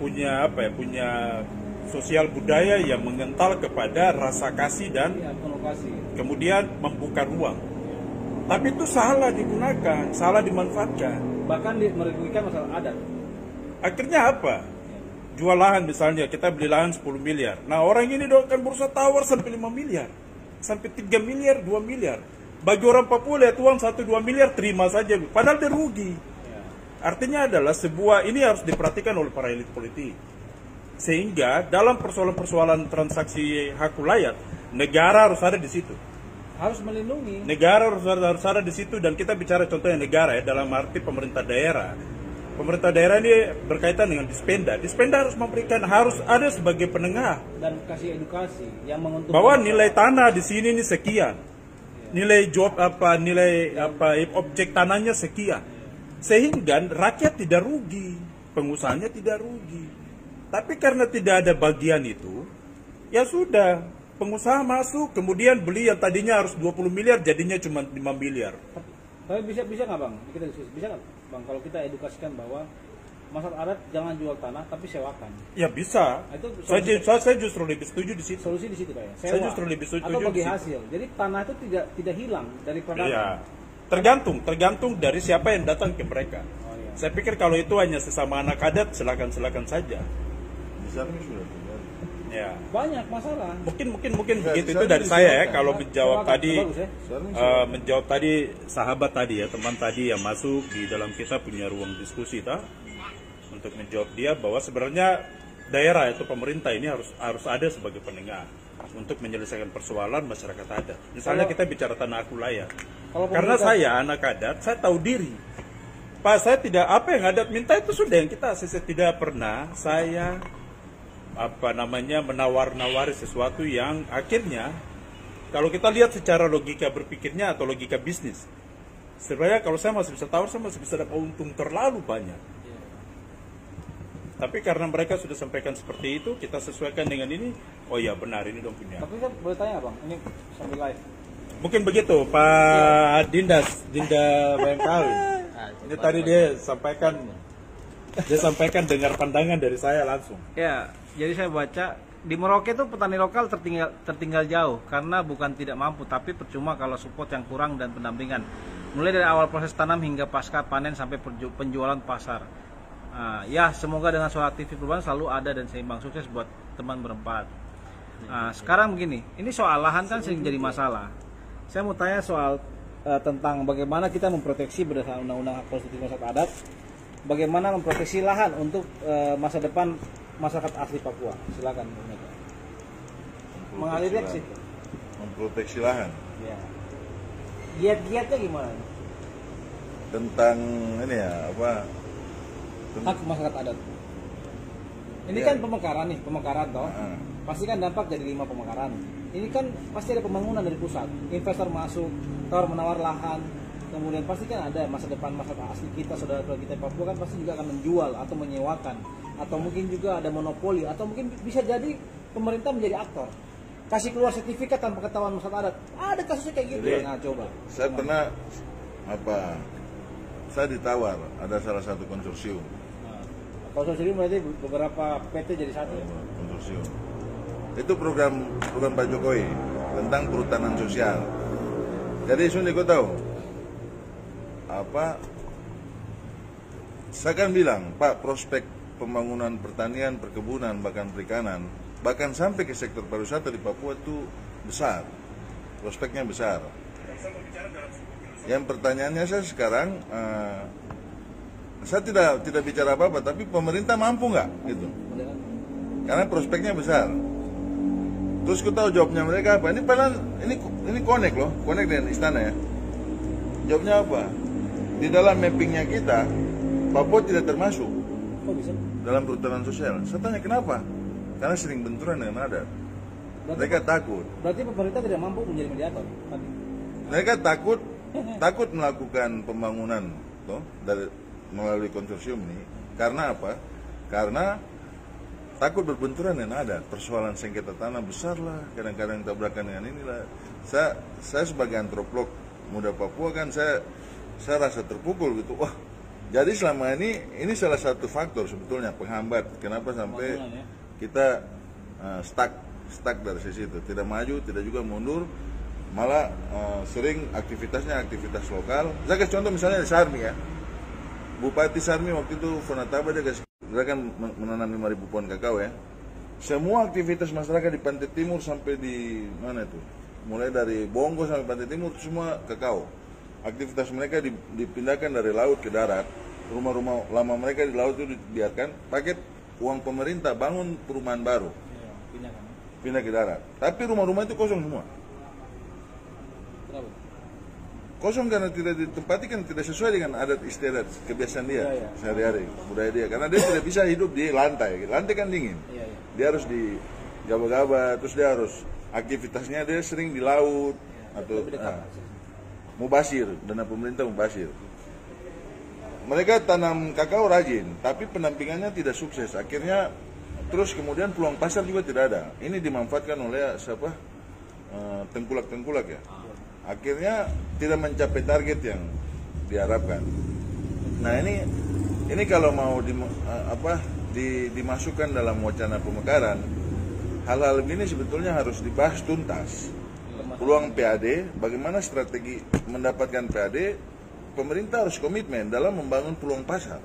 sosial budaya yang mengental kepada rasa kasih dan kemudian membuka ruang. Tapi itu salah digunakan, salah dimanfaatkan. Bahkan merugikan masalah adat. Akhirnya apa? Jual lahan misalnya, kita beli lahan 10 miliar. Nah orang ini akan berusaha tawar sampai 5 miliar, sampai 3 miliar, 2 miliar. Bagi orang Papua lihat uang 1-2 miliar terima saja, padahal dia rugi. Artinya adalah ini harus diperhatikan oleh para elit politik. Sehingga dalam persoalan-persoalan transaksi hak wilayah, negara harus ada di situ. Harus melindungi. Negara harus ada di situ, dan kita bicara contohnya negara ya, dalam arti pemerintah daerah. Pemerintah daerah ini berkaitan dengan Dispenda. Dispenda harus harus ada sebagai penengah Dan kasih edukasi yang menguntungkan. bahwa nilai tanah di sini ini sekian, nilai objek tanahnya sekian, sehingga rakyat tidak rugi, pengusahanya tidak rugi. Tapi karena tidak ada bagian itu, ya sudah, pengusaha masuk, kemudian beli yang tadinya harus 20 miliar, jadinya cuma 5 miliar. Tapi bisa nggak bang? Kita bisa nggak bang kalau kita edukasikan bahwa masyarakat adat jangan jual tanah tapi sewakan. Ya bisa. Nah, itu Saya justru lebih setuju di situ. Solusi di situ Pak ya. Saya justru lebih setuju atau bagi di situ. hasil. Jadi tanah itu tidak hilang dari pedagang. Iya. Tergantung dari siapa yang datang ke mereka. Oh, iya. Saya pikir kalau itu hanya sesama anak adat, silakan saja. Di Sarmi sudah terjadi. Ya. Banyak masalah. Mungkin Ya, begitu saya itu dari bisa saya ya. kan. Kalau menjawab Sewakan, tadi, bagus ya. Sarmi menjawab tadi sahabat tadi ya, teman tadi yang masuk di dalam kita punya ruang diskusi untuk menjawab dia bahwa sebenarnya daerah itu pemerintah ini harus ada sebagai penengah untuk menyelesaikan persoalan masyarakat adat. Misalnya kita bicara tanah wilayah. Karena saya anak adat, saya tahu diri. Pak, saya tidak apa yang adat minta itu sudah yang kita saya tidak pernah saya menawar-nawari sesuatu yang akhirnya kalau kita lihat secara logika berpikirnya atau logika bisnis, sebenarnya kalau saya masih bisa tawar, saya masih bisa dapat untung terlalu banyak. Tapi karena mereka sudah sampaikan seperti itu, kita sesuaikan dengan ini. Oh ya benar, ini dong punya. Tapi saya boleh tanya bang, ini sambil live. Mungkin begitu Pak Dinda Bayangkari. Ini tadi dia sampaikan dengar pandangan dari saya langsung. Ya, jadi saya baca di Merauke itu petani lokal tertinggal jauh karena bukan tidak mampu, tapi percuma kalau support yang kurang dan pendampingan. Mulai dari awal proses tanam hingga pasca panen sampai penjualan pasar. Nah, ya semoga dengan soal aktivitas perubahan selalu ada dan seimbang. Sukses buat teman berempat. Nah, sekarang begini, ini soal lahan kan sering jadi masalah. Saya mau tanya soal tentang bagaimana kita memproteksi berdasarkan undang-undang hak konstitusi masyarakat adat, bagaimana memproteksi lahan untuk masa depan masyarakat asli Papua. Silakan Bu Mega. Mengalirnya ke situ. Memproteksi lahan. Ya. Giat-giatnya gimana? Tentang ini ya, Hak masyarakat adat. Ini Ya. kan pemekaran toh. Pasti kan dampak jadi 5 pemekaran. Ini kan pasti ada pembangunan dari pusat. Investor masuk, tawar-menawar lahan. Kemudian pasti kan ada masa depan masyarakat asli kita, saudara-saudara kita di Papua kan pasti juga akan menjual atau menyewakan. Atau mungkin juga ada monopoli. Atau mungkin bisa jadi pemerintah menjadi aktor. Kasih keluar sertifikat tanpa ketahuan masyarakat adat. Ada kasusnya kayak gitu. Jadi, Nah coba. Saya pernah saya ditawar ada salah satu konsorsium. Konsorsium berarti beberapa PT jadi satu. Konsorsium. Itu program Pak Jokowi tentang perhutanan sosial. Jadi Sundi kau tahu saya kan bilang Pak, prospek pembangunan pertanian, perkebunan, bahkan perikanan, bahkan sampai ke sektor pariwisata di Papua itu besar, prospeknya besar. Yang pertanyaannya saya sekarang, saya tidak bicara apa-apa, tapi pemerintah mampu nggak gitu? Karena prospeknya besar. Terus kita tahu jawabnya mereka apa? Ini padahal ini connect loh, connect dengan istana ya. Jawabnya apa? Di dalam mappingnya kita, Papua tidak termasuk dalam perhutanan sosial. Saya tanya kenapa? Karena sering benturan dengan adat. Mereka takut. Berarti pemerintah tidak mampu menjadi mediator tadi. Mereka takut melakukan pembangunan melalui konsorsium ini. Karena apa? Karena takut berbenturan dengan adat. Persoalan sengketa tanah besar lah, kadang-kadang tabrakan dengan inilah. Saya sebagai antropolog muda Papua kan saya rasa terpukul gitu. Wah, jadi selama ini salah satu faktor sebetulnya penghambat kenapa sampai kita stuck dari sisi itu, tidak maju, tidak juga mundur, malah sering aktivitasnya aktivitas lokal. Saya kasih contoh misalnya di Sarmi ya, Bupati Sarmi waktu itu Fonataba dia kan menanam 5.000 pohon kakao ya. Semua aktivitas masyarakat di Pantai Timur sampai di mana itu, mulai dari Bongo sampai Pantai Timur semua kakao. Aktivitas mereka dipindahkan dari laut ke darat. Rumah-rumah lama mereka di laut itu dibiarkan, paket uang pemerintah bangun perumahan baru, Iya, pindah kan. pindah ke darat. Tapi rumah-rumah itu kosong semua. Kenapa? Kosong karena tidak ditempati, kan tidak sesuai dengan adat istiadat kebiasaan dia Iya. sehari-hari, budaya dia. Karena dia tidak bisa hidup di lantai. Lantai kan dingin. Iya, iya. Dia harus di gaba-gaba, terus dia harus aktivitasnya dia sering di laut atau Lebih dekat. mubasir, dana pemerintah mubasir. Mereka tanam kakao rajin, tapi penampingannya tidak sukses. Akhirnya terus kemudian peluang pasar juga tidak ada. Ini dimanfaatkan oleh siapa? Tengkulak-tengkulak ya. Akhirnya tidak mencapai target yang diharapkan. Nah ini kalau mau dimasukkan dalam wacana pemekaran, hal-hal begini sebetulnya harus dibahas tuntas. Peluang PAD, bagaimana strategi mendapatkan PAD, pemerintah harus komitmen dalam membangun peluang pasar.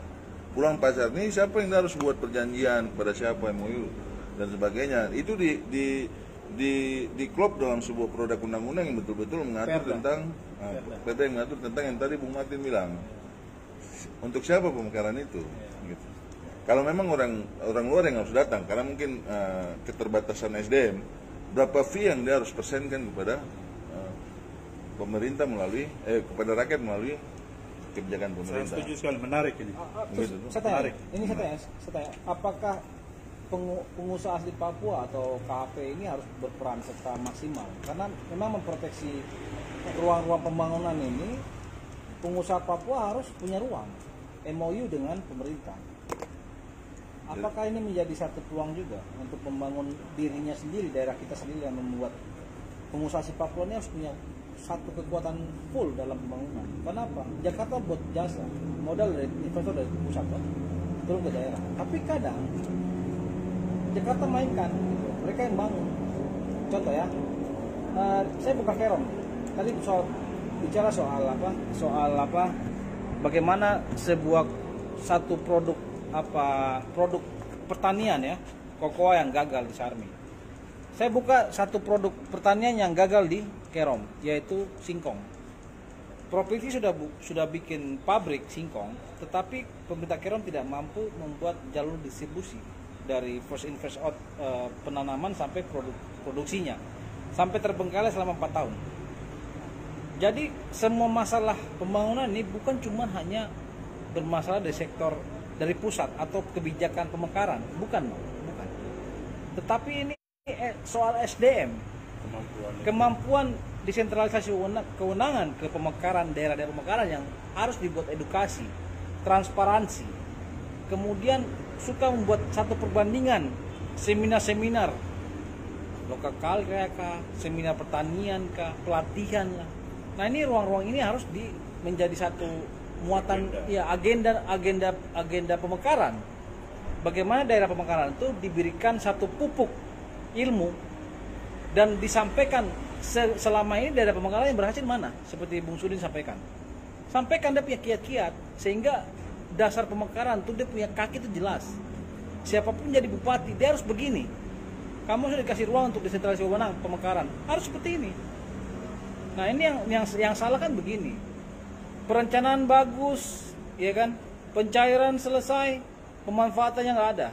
Peluang pasar ini siapa yang harus buat perjanjian pada siapa, MOU dan sebagainya. Itu di klop dalam sebuah produk undang-undang yang betul-betul mengatur tentang perda yang mengatur tentang yang tadi Bung Martin bilang. Untuk siapa pemekaran itu? Gitu. Kalau memang orang luar yang harus datang, karena mungkin keterbatasan SDM, berapa fee yang dia harus persenkan kepada pemerintah melalui kepada rakyat melalui kebijakan Saya pemerintah. setuju sekali, menarik ini. Terus Gitu. saya tanya, Menarik. ini saya tanya, apakah pengusaha asli Papua atau KAP ini harus berperan serta maksimal? Karena memang memproteksi ruang-ruang pembangunan ini, pengusaha Papua harus punya ruang MOU dengan pemerintah. Apakah ini menjadi satu peluang juga untuk membangun dirinya sendiri, daerah kita sendiri, yang membuat pengusaha asli Papua ini harus punya satu kekuatan full dalam pembangunan. Kenapa? Jakarta buat jasa, modal dari investor dari pusat turun ke daerah. Tapi kadang Jakarta mainkan, gitu. Mereka yang bangun. Contoh ya, saya buka Veron. Tadi bicara soal apa? Bagaimana sebuah satu produk pertanian ya, kokoa yang gagal di Sarmi. Saya buka satu produk pertanian yang gagal di Kerom, yaitu singkong. Provinsi sudah bikin pabrik singkong, tetapi pemerintah Kerom tidak mampu membuat jalur distribusi dari first in first out penanaman sampai produksinya, sampai terbengkalai selama 4 tahun. Jadi semua masalah pembangunan ini bukan cuma hanya bermasalah dari sektor dari pusat atau kebijakan pemekaran, bukan. Tetapi ini soal SDM, kemampuan desentralisasi kewenangan ke pemekaran, daerah-daerah pemekaran yang harus dibuat edukasi, transparansi, kemudian suka membuat satu perbandingan, seminar-seminar lokal kah, seminar pertanian kah, pelatihan lah. Nah ini ruang-ruang ini harus menjadi satu muatan ya agenda pemekaran. Bagaimana daerah pemekaran itu diberikan satu pupuk ilmu dan disampaikan selama ini daerah pemekaran yang berhasil mana, seperti Bung Sudin sampaikan dia punya kiat-kiat sehingga dasar pemekaran tuh dia punya kaki itu jelas. Siapapun jadi bupati dia harus begini. Kamu sudah dikasih ruang untuk desentralisasi wewenang pemekaran, harus seperti ini. Nah ini yang salah kan begini. Perencanaan bagus, ya kan? Pencairan selesai, pemanfaatannya nggak ada.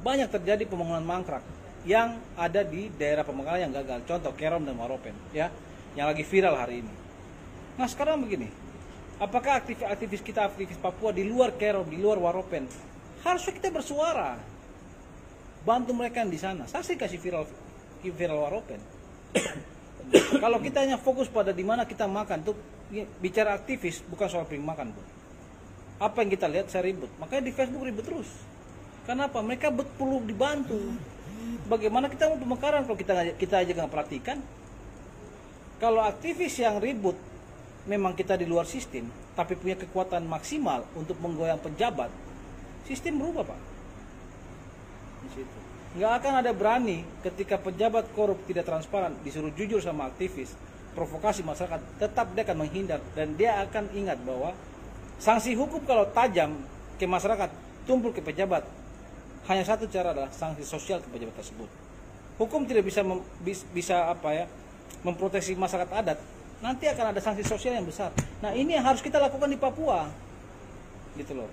Banyak terjadi pembangunan mangkrak yang ada di daerah pemekaran yang gagal. Contoh Kerom dan Waropen, ya, yang lagi viral hari ini. Nah sekarang begini, apakah aktivis Papua di luar Kerom, di luar Waropen, harusnya kita bersuara, bantu mereka yang di sana. Saya sih kasih viral Waropen. Kalau kita hanya fokus pada di mana kita makan, tuh bicara aktivis bukan soal piring makan, Bu. Apa yang kita lihat saya ribut, makanya di Facebook ribut terus. Kenapa? Mereka perlu dibantu. Bagaimana kita mau pemekaran kalau kita aja nggak perhatikan? Kalau aktivis yang ribut, memang kita di luar sistem, tapi punya kekuatan maksimal untuk menggoyang pejabat, sistem berubah, Pak. Di situ. Nggak akan ada berani ketika pejabat korup tidak transparan, disuruh jujur sama aktivis, provokasi masyarakat, tetap dia akan menghindar dan dia akan ingat bahwa sanksi hukum kalau tajam ke masyarakat, tumpul ke pejabat, hanya satu cara adalah sanksi sosial ke pejabat tersebut. Hukum tidak bisa memproteksi masyarakat adat. Nanti akan ada sanksi sosial yang besar. Nah ini yang harus kita lakukan di Papua, gitu loh.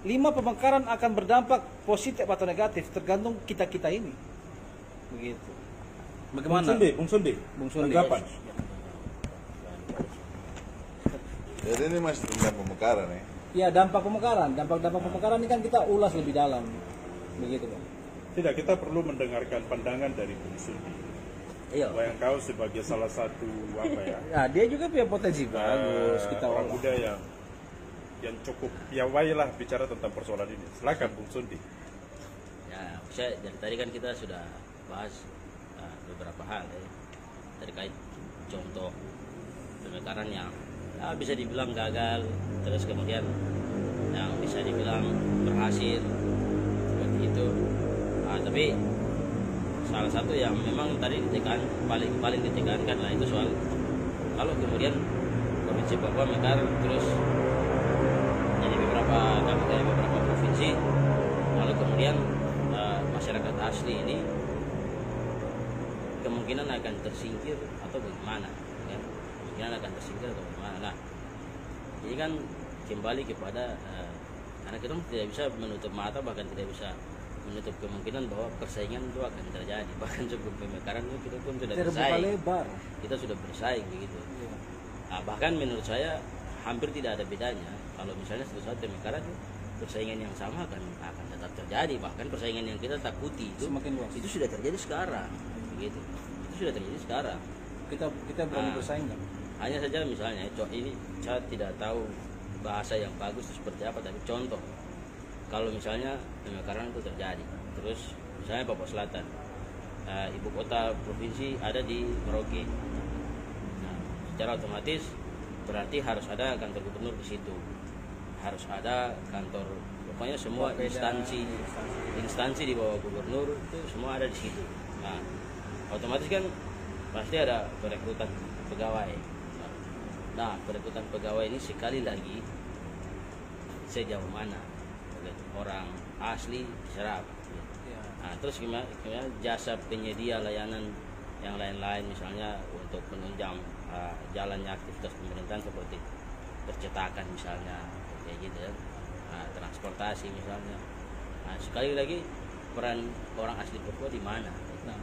5 pemekaran akan berdampak positif atau negatif tergantung kita-kita ini. Begitu. Bagaimana? Bung Sundi. Tanggapan. Jadi ini masih tentang pemekaran ya. Ya, dampak pemekaran. Dampak pemekaran ini kan kita ulas lebih dalam. Begitu, Bang. Tidak, kita perlu mendengarkan pandangan dari Bung Sundi. Iya. Yang kau sebagai salah satu apa ya? Nah, dia juga punya potensi bagus. Kita orang olah. muda yang cukup piawai lah bicara tentang persoalan ini. Silakan Bung Sundi. Ya, saya dari tadi kan kita sudah bahas beberapa hal ya, terkait contoh pemekaran yang bisa dibilang gagal, terus kemudian yang bisa dibilang berhasil seperti itu. Tapi salah satu yang memang tadi paling ditekankan lah itu soal kalau kemudian provinsi Papua mekar terus jadi beberapa provinsi, lalu kemudian masyarakat asli ini kemungkinan akan tersingkir atau bagaimana ya? Kemungkinan akan tersingkir atau bagaimana. Nah, ini kan kembali kepada karena kita tidak bisa menutup mata, bahkan tidak bisa menutup kemungkinan bahwa persaingan itu akan terjadi. Bahkan sebelum pemekaran itu kita pun sudah bersaing, lebar. kita sudah bersaing begitu. Nah, bahkan menurut saya hampir tidak ada bedanya kalau misalnya suatu saat pemekaran persaingan yang sama akan tetap terjadi. Bahkan persaingan yang kita takuti itu Semakin luas. itu sudah terjadi sekarang begitu. Itu sudah terjadi sekarang. Kita berani bersaing kan? Hanya saja misalnya ini saya tidak tahu bahasa yang bagus itu seperti apa, tapi contoh kalau misalnya pemekaran itu terjadi, terus misalnya Papua Selatan, ibu kota provinsi ada di Merauke, nah, secara otomatis berarti harus ada kantor gubernur di situ, harus ada kantor, pokoknya semua instansi di bawah gubernur itu semua ada di situ. Nah, otomatis kan pasti ada perekrutan pegawai. Nah, perekrutan pegawai ini sekali lagi sejauh mana orang asli diserap. Nah, terus gimana jasa penyedia layanan yang lain-lain, misalnya untuk menunjang jalannya aktivitas pemerintahan seperti percetakan misalnya, kayak gitu ya. Nah, transportasi misalnya. Nah, sekali lagi peran orang asli Papua di mana? Nah,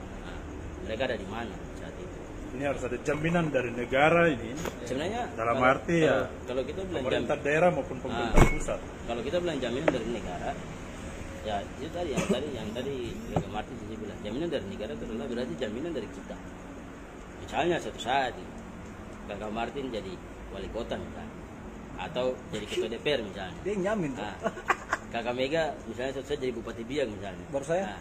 mereka ada di mana saat itu? Ini harus ada jaminan dari negara ini. Sebenarnya Dalam arti ya kalau kita bilang pemerintah daerah maupun pemerintah pusat. Kalau kita bilang jaminan dari negara, ya itu tadi yang tadi Martin sendiri bilang jaminan dari negara itu adalah berarti jaminan dari kita. Misalnya suatu saat Kakak Martin jadi wali kota misalnya, atau jadi ketua DPR misalnya. Dia nyamin tuh. Nah, Kakak Mega misalnya suatu saat jadi Bupati Biak misalnya. Baru saya.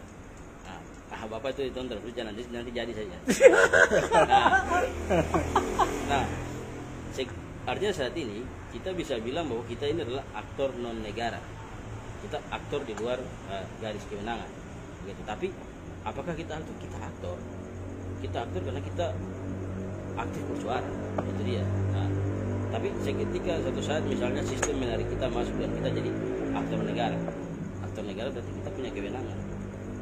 Bapak itu tonton terus nanti jadi saja. Nah, artinya saat ini kita bisa bilang bahwa kita ini adalah aktor non negara. Kita aktor di luar garis kewenangan, begitu. Tapi apakah kita aktor? Kita aktor. Kita aktor karena kita aktif bersuara, itu dia. Nah, tapi seketika suatu saat misalnya sistem menarik kita masuk dan kita jadi aktor negara. Aktor negara berarti kita punya kewenangan.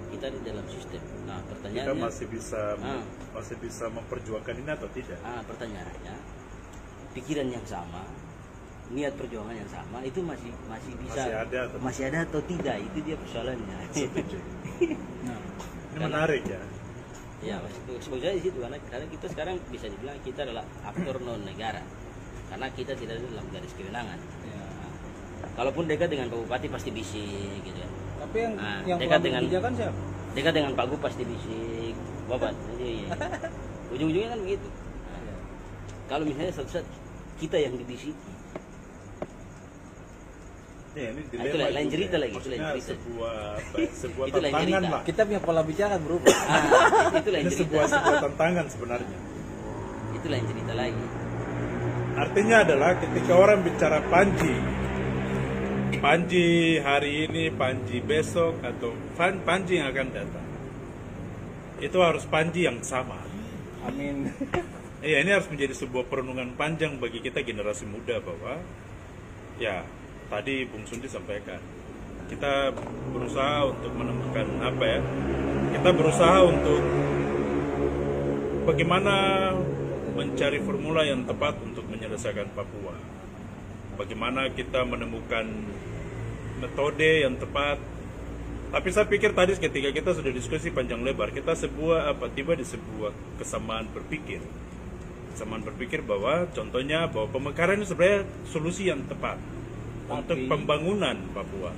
Kita di dalam sistem. Nah, pertanyaannya Kita masih bisa memperjuangkan ini atau tidak? Pertanyaannya, pikiran yang sama, niat perjuangan yang sama itu masih bisa masih ada atau tidak, itu dia persoalannya. Setuju. Nah, Ini menarik ya. Ya, sebetulnya di situ karena kita sekarang bisa dibilang kita adalah aktor non negara. Karena kita tidak ada dalam garis kewenangan. ya. Nah, kalaupun dekat dengan Pak Bupati pasti bisik gitu ya. Tapi yang dekat pengambil kebijakan siapa? Dekat dengan Pak Gub pasti bisik, Bapak. Iya. Ujung-ujungnya kan begitu. Nah, kalau misalnya suatu saat kita yang dibisiki, Ya, ini itu lain cerita lagi. Itu lain Maksudnya cerita. sebuah Itu lain tantangan cerita. lah. Kita punya pola bicara berubah. Itu lain Ini cerita. sebuah tantangan sebenarnya. Itu lain cerita lagi. Artinya adalah ketika orang bicara Panji hari ini, Panji besok, atau Panji yang akan datang, itu harus Panji yang sama. Amin. Iya, ini harus menjadi sebuah perenungan panjang bagi kita generasi muda bahwa ya tadi Bung Sundi sampaikan, kita berusaha untuk menemukan apa ya? Kita berusaha untuk bagaimana mencari formula yang tepat untuk menyelesaikan Papua. Bagaimana kita menemukan metode yang tepat. Tapi saya pikir tadi ketika kita sudah diskusi panjang lebar, kita tiba di sebuah kesamaan berpikir bahwa contohnya bahwa pemekaran ini sebenarnya solusi yang tepat untuk pembangunan Papua.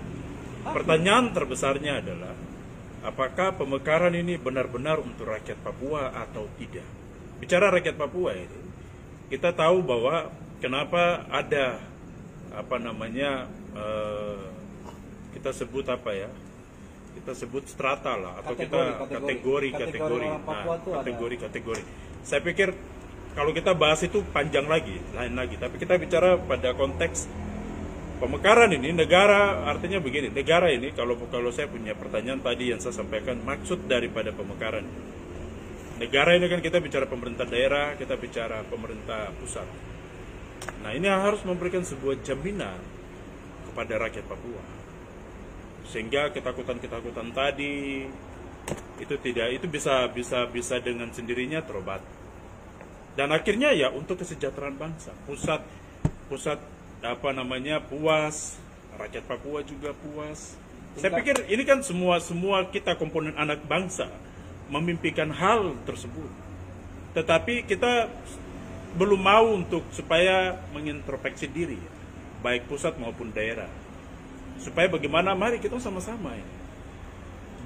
Pertanyaan terbesarnya adalah apakah pemekaran ini benar-benar untuk rakyat Papua atau tidak? Bicara rakyat Papua ini, kita tahu bahwa kenapa ada kita sebut strata lah, atau kategori. Saya pikir kalau kita bahas itu panjang lagi, lain lagi. Tapi kita bicara pada konteks pemekaran ini, negara artinya begini. Negara ini kalau saya punya pertanyaan tadi yang saya sampaikan, maksud daripada pemekaran. Negara ini kan kita bicara pemerintah daerah, kita bicara pemerintah pusat. Nah, ini harus memberikan sebuah jaminan kepada rakyat Papua, sehingga ketakutan tadi itu bisa dengan sendirinya terobat. Dan akhirnya ya untuk kesejahteraan bangsa, pusat puas, rakyat Papua juga puas. Saya pikir ini kan semua kita komponen anak bangsa memimpikan hal tersebut. Tetapi kita belum mau untuk supaya mengintrospeksi diri, baik pusat maupun daerah. Supaya bagaimana, mari kita sama-sama ya,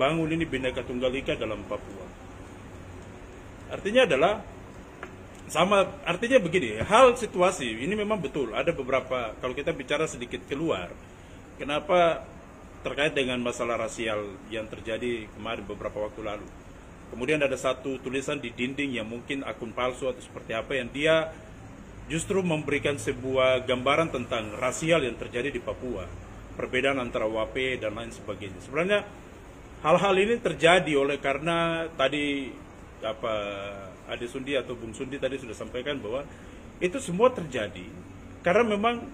bangun ini Bhinneka Tunggal Ika dalam Papua. Artinya begini, hal situasi ini memang betul, ada beberapa, kalau kita bicara sedikit keluar, kenapa terkait dengan masalah rasial yang terjadi kemarin beberapa waktu lalu. Kemudian ada satu tulisan di dinding yang mungkin akun palsu atau seperti apa, yang dia justru memberikan sebuah gambaran tentang rasial yang terjadi di Papua, perbedaan antara WAP dan lain sebagainya. Sebenarnya hal-hal ini terjadi karena tadi Ade Sundi atau Bung Sundi tadi sudah sampaikan bahwa itu semua terjadi karena memang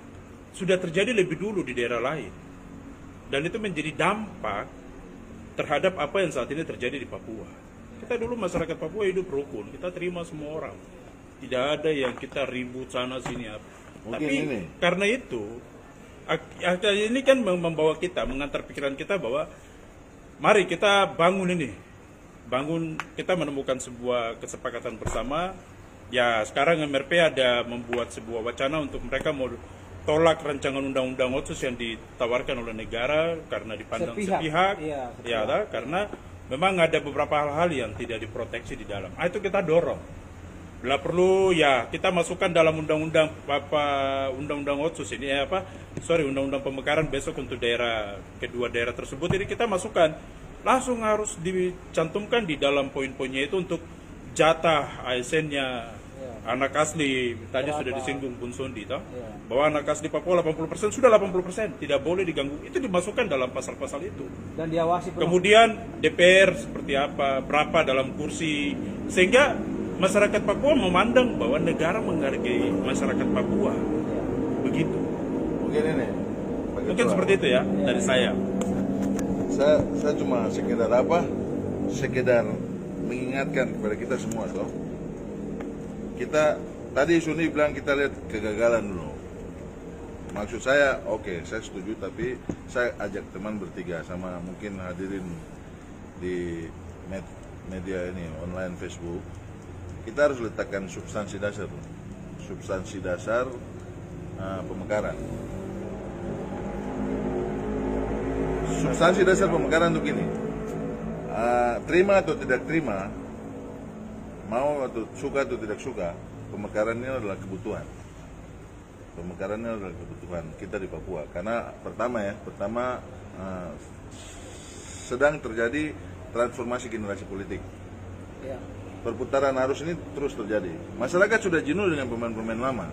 sudah terjadi lebih dulu di daerah lain, dan itu menjadi dampak terhadap apa yang saat ini terjadi di Papua. Kita dulu masyarakat Papua hidup rukun, kita terima semua orang, tidak ada yang kita ribut sana sini apa. Tapi karena itu ini kan membawa kita, mengantar pikiran kita bahwa mari kita bangun kita menemukan sebuah kesepakatan bersama. Ya, sekarang MRP ada membuat sebuah wacana untuk mereka mau tolak rancangan undang-undang otsus yang ditawarkan oleh negara karena dipandang sepihak. Karena memang ada beberapa hal-hal yang tidak diproteksi di dalam. Itu kita dorong. Bila perlu ya kita masukkan dalam undang-undang otsus ini undang-undang pemekaran besok untuk kedua daerah tersebut, ini kita masukkan, langsung harus dicantumkan di dalam poin-poinnya itu untuk jatah ASN-nya anak asli. Tadi sudah disinggung Bung Sondi bahwa anak asli Papua 80%, sudah 80%, tidak boleh diganggu. Itu dimasukkan dalam pasal-pasal itu. Dan diawasi penuh. Kemudian DPR seperti apa, berapa dalam kursi, sehingga masyarakat Papua memandang bahwa negara menghargai masyarakat Papua. Begitu. Mungkin seperti itu ya dari saya. Saya cuma sekedar mengingatkan kepada kita semua kita tadi Suni bilang kita lihat kegagalan dulu. Maksud saya saya setuju, tapi saya ajak teman bertiga sama mungkin hadirin di media ini online Facebook. Kita harus letakkan substansi dasar pemekaran. Substansi dasar pemekaran itu gini, terima atau tidak terima, mau atau suka atau tidak suka, pemekaran ini adalah kebutuhan. Pemekaran ini adalah kebutuhan kita di Papua. Karena pertama sedang terjadi transformasi generasi politik. Perputaran arus ini terus terjadi. Masyarakat sudah jenuh dengan pemain-pemain lama,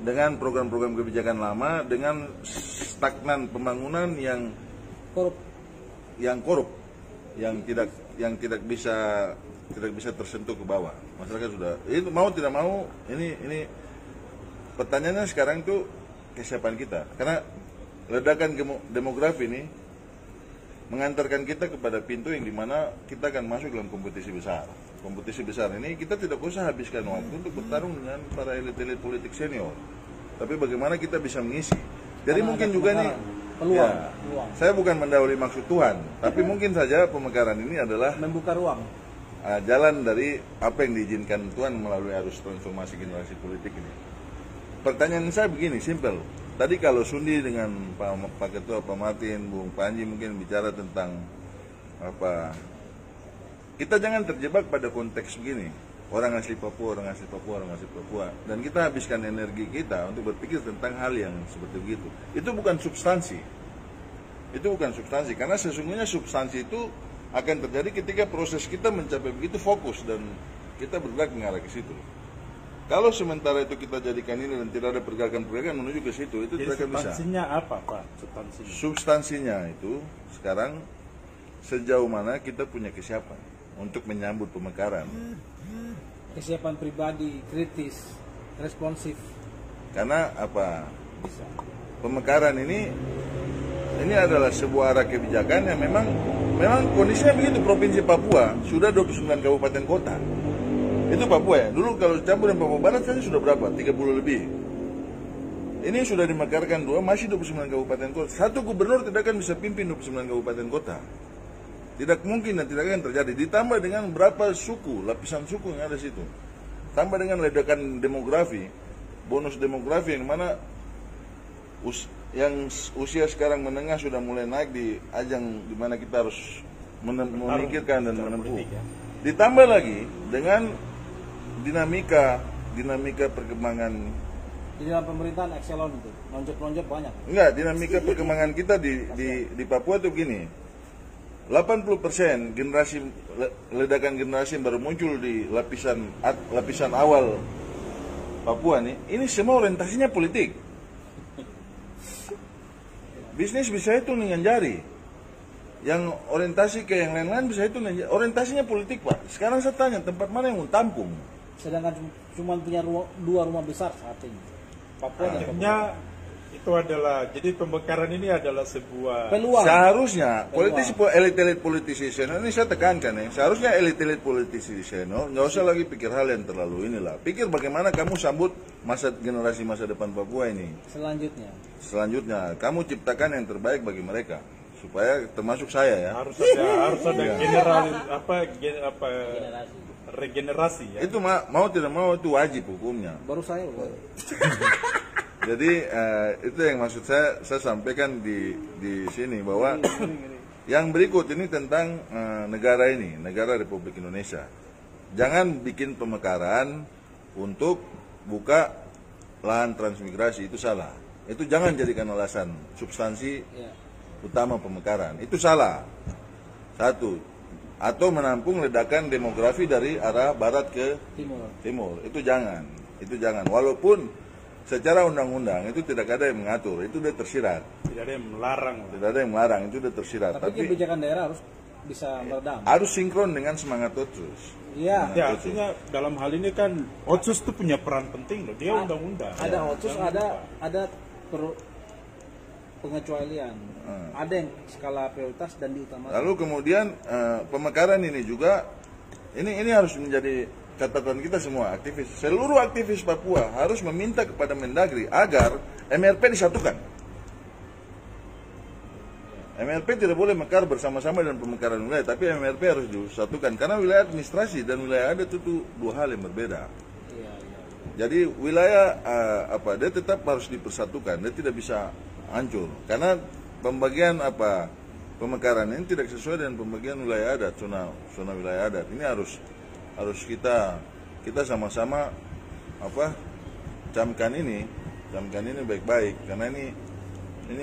dengan program-program kebijakan lama, dengan stagnan pembangunan yang korup, yang tidak bisa tersentuh ke bawah. Masyarakat sudah itu mau tidak mau, ini pertanyaannya sekarang tuh kesiapan kita, karena ledakan demografi ini mengantarkan kita kepada pintu yang dimana kita akan masuk dalam kompetisi besar. Kompetisi besar ini kita tidak usah habiskan waktu untuk bertarung dengan para elit-elit politik senior, tapi bagaimana kita bisa mengisi. Jadi mungkin juga nih Peluang. Ya, saya bukan mendahului maksud Tuhan, tapi mungkin saja pemekaran ini adalah Membuka ruang. jalan dari apa yang diizinkan Tuhan melalui arus transformasi generasi politik ini. Pertanyaan saya begini, simpel. Tadi kalau Sundi dengan Pak Ketua, Pak Martin, Bung Panji mungkin bicara tentang apa, kita jangan terjebak pada konteks begini. Orang asli Papua, orang asli Papua, orang asli Papua. Dan kita habiskan energi kita untuk berpikir tentang hal yang seperti itu. Itu bukan substansi. Itu bukan substansi. Karena sesungguhnya substansi itu akan terjadi ketika proses kita mencapai begitu fokus dan kita bergerak mengarah ke situ. Kalau sementara itu kita jadikan ini dan tidak ada pergerakan-pergerakan menuju ke situ, itu Jadi tidak akan bisa. substansinya apa, Pak? Substansinya. Substansinya itu sekarang sejauh mana kita punya kesiapan untuk menyambut pemekaran. Kesiapan pribadi, kritis, responsif. Karena apa? Pemekaran ini adalah sebuah arah kebijakan yang memang kondisinya begitu. Provinsi Papua sudah 29 kabupaten kota. Itu Papua ya. Dulu kalau campur dengan Papua Barat kan sudah berapa? 30 lebih. Ini sudah dimekarkan 2, masih 29 kabupaten kota. Satu gubernur tidak akan bisa pimpin 29 kabupaten kota. Tidak mungkin dan tidak akan terjadi. Ditambah dengan berapa suku, lapisan suku yang ada di situ. Tambah dengan ledakan demografi, bonus demografi yang mana yang usia sekarang menengah sudah mulai naik di ajang di mana kita harus memikirkan dan menempuh. Ditambah lagi dengan dinamika perkembangan Di dalam pemerintahan Excelon itu, lonjok-lonjok banyak. enggak, dinamika perkembangan kita di Papua itu begini. 80% ledakan generasi yang baru muncul di lapisan awal Papua nih, ini semua orientasinya politik. Bisnis bisa hitung dengan jari. Yang orientasi ke yang lain-lain bisa hitung dengan jari. Orientasinya politik, Pak. Sekarang saya tanya, tempat mana yang mau tampung? Sedangkan cuma punya 2 rumah besar saat ini. Papua dan Papua. Akhirnya itu adalah, jadi pemekaran ini adalah sebuah Peluang. Seharusnya elit-elit politisi senior ini saya tekankan ya, seharusnya elit-elit politisi senior nggak usah lagi pikir hal yang terlalu inilah. Pikir bagaimana kamu sambut generasi masa depan Papua ini. Selanjutnya kamu ciptakan yang terbaik bagi mereka supaya termasuk saya ya. harus ada regenerasi ya. Itu mau tidak mau itu wajib hukumnya. Baru saya. Jadi itu yang maksud saya sampaikan di sini bahwa yang berikut ini tentang negara ini, negara Republik Indonesia. Jangan bikin pemekaran untuk buka lahan transmigrasi, itu salah. Itu jangan jadikan alasan substansi utama pemekaran. Itu salah. Satu, atau menampung ledakan demografi dari arah barat ke timur. Itu jangan. Walaupun secara undang-undang itu tidak ada yang mengatur, itu sudah tersirat. Tidak ada yang melarang. Itu sudah tersirat. Tapi kebijakan daerah harus bisa meredam. Harus sinkron dengan semangat Otsus. Iya. Ya, artinya dalam hal ini kan Otsus itu punya peran penting loh. Dia undang-undang. Ada Otsus, ada pengecualian. Ada yang skala prioritas dan diutamakan. Lalu kemudian pemekaran ini juga ini harus menjadi catatan kita semua aktivis. Seluruh aktivis Papua harus meminta kepada Mendagri agar MRP disatukan. MRP tidak boleh mekar bersama-sama dengan pemekaran wilayah, tapi MRP harus disatukan karena wilayah administrasi dan wilayah adat itu 2 hal yang berbeda. Jadi wilayah dia tetap harus dipersatukan, dia tidak bisa hancur karena pembagian pemekaran ini tidak sesuai dengan pembagian wilayah adat, zona wilayah adat. Ini harus kita sama-sama camkan ini baik-baik karena ini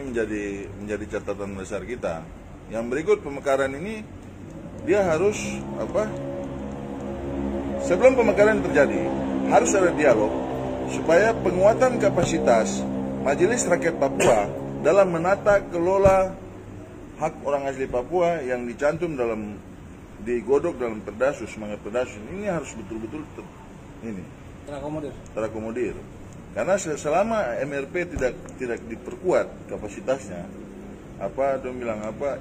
menjadi catatan besar kita. Yang berikut pemekaran ini dia harus sebelum pemekaran terjadi harus ada dialog supaya penguatan kapasitas Majelis Rakyat Papua dalam menata kelola hak orang asli Papua yang dicantum digodok dalam Perdasus, semangat Perdasus ini harus betul-betul terakomodir. Karena selama MRP tidak diperkuat kapasitasnya,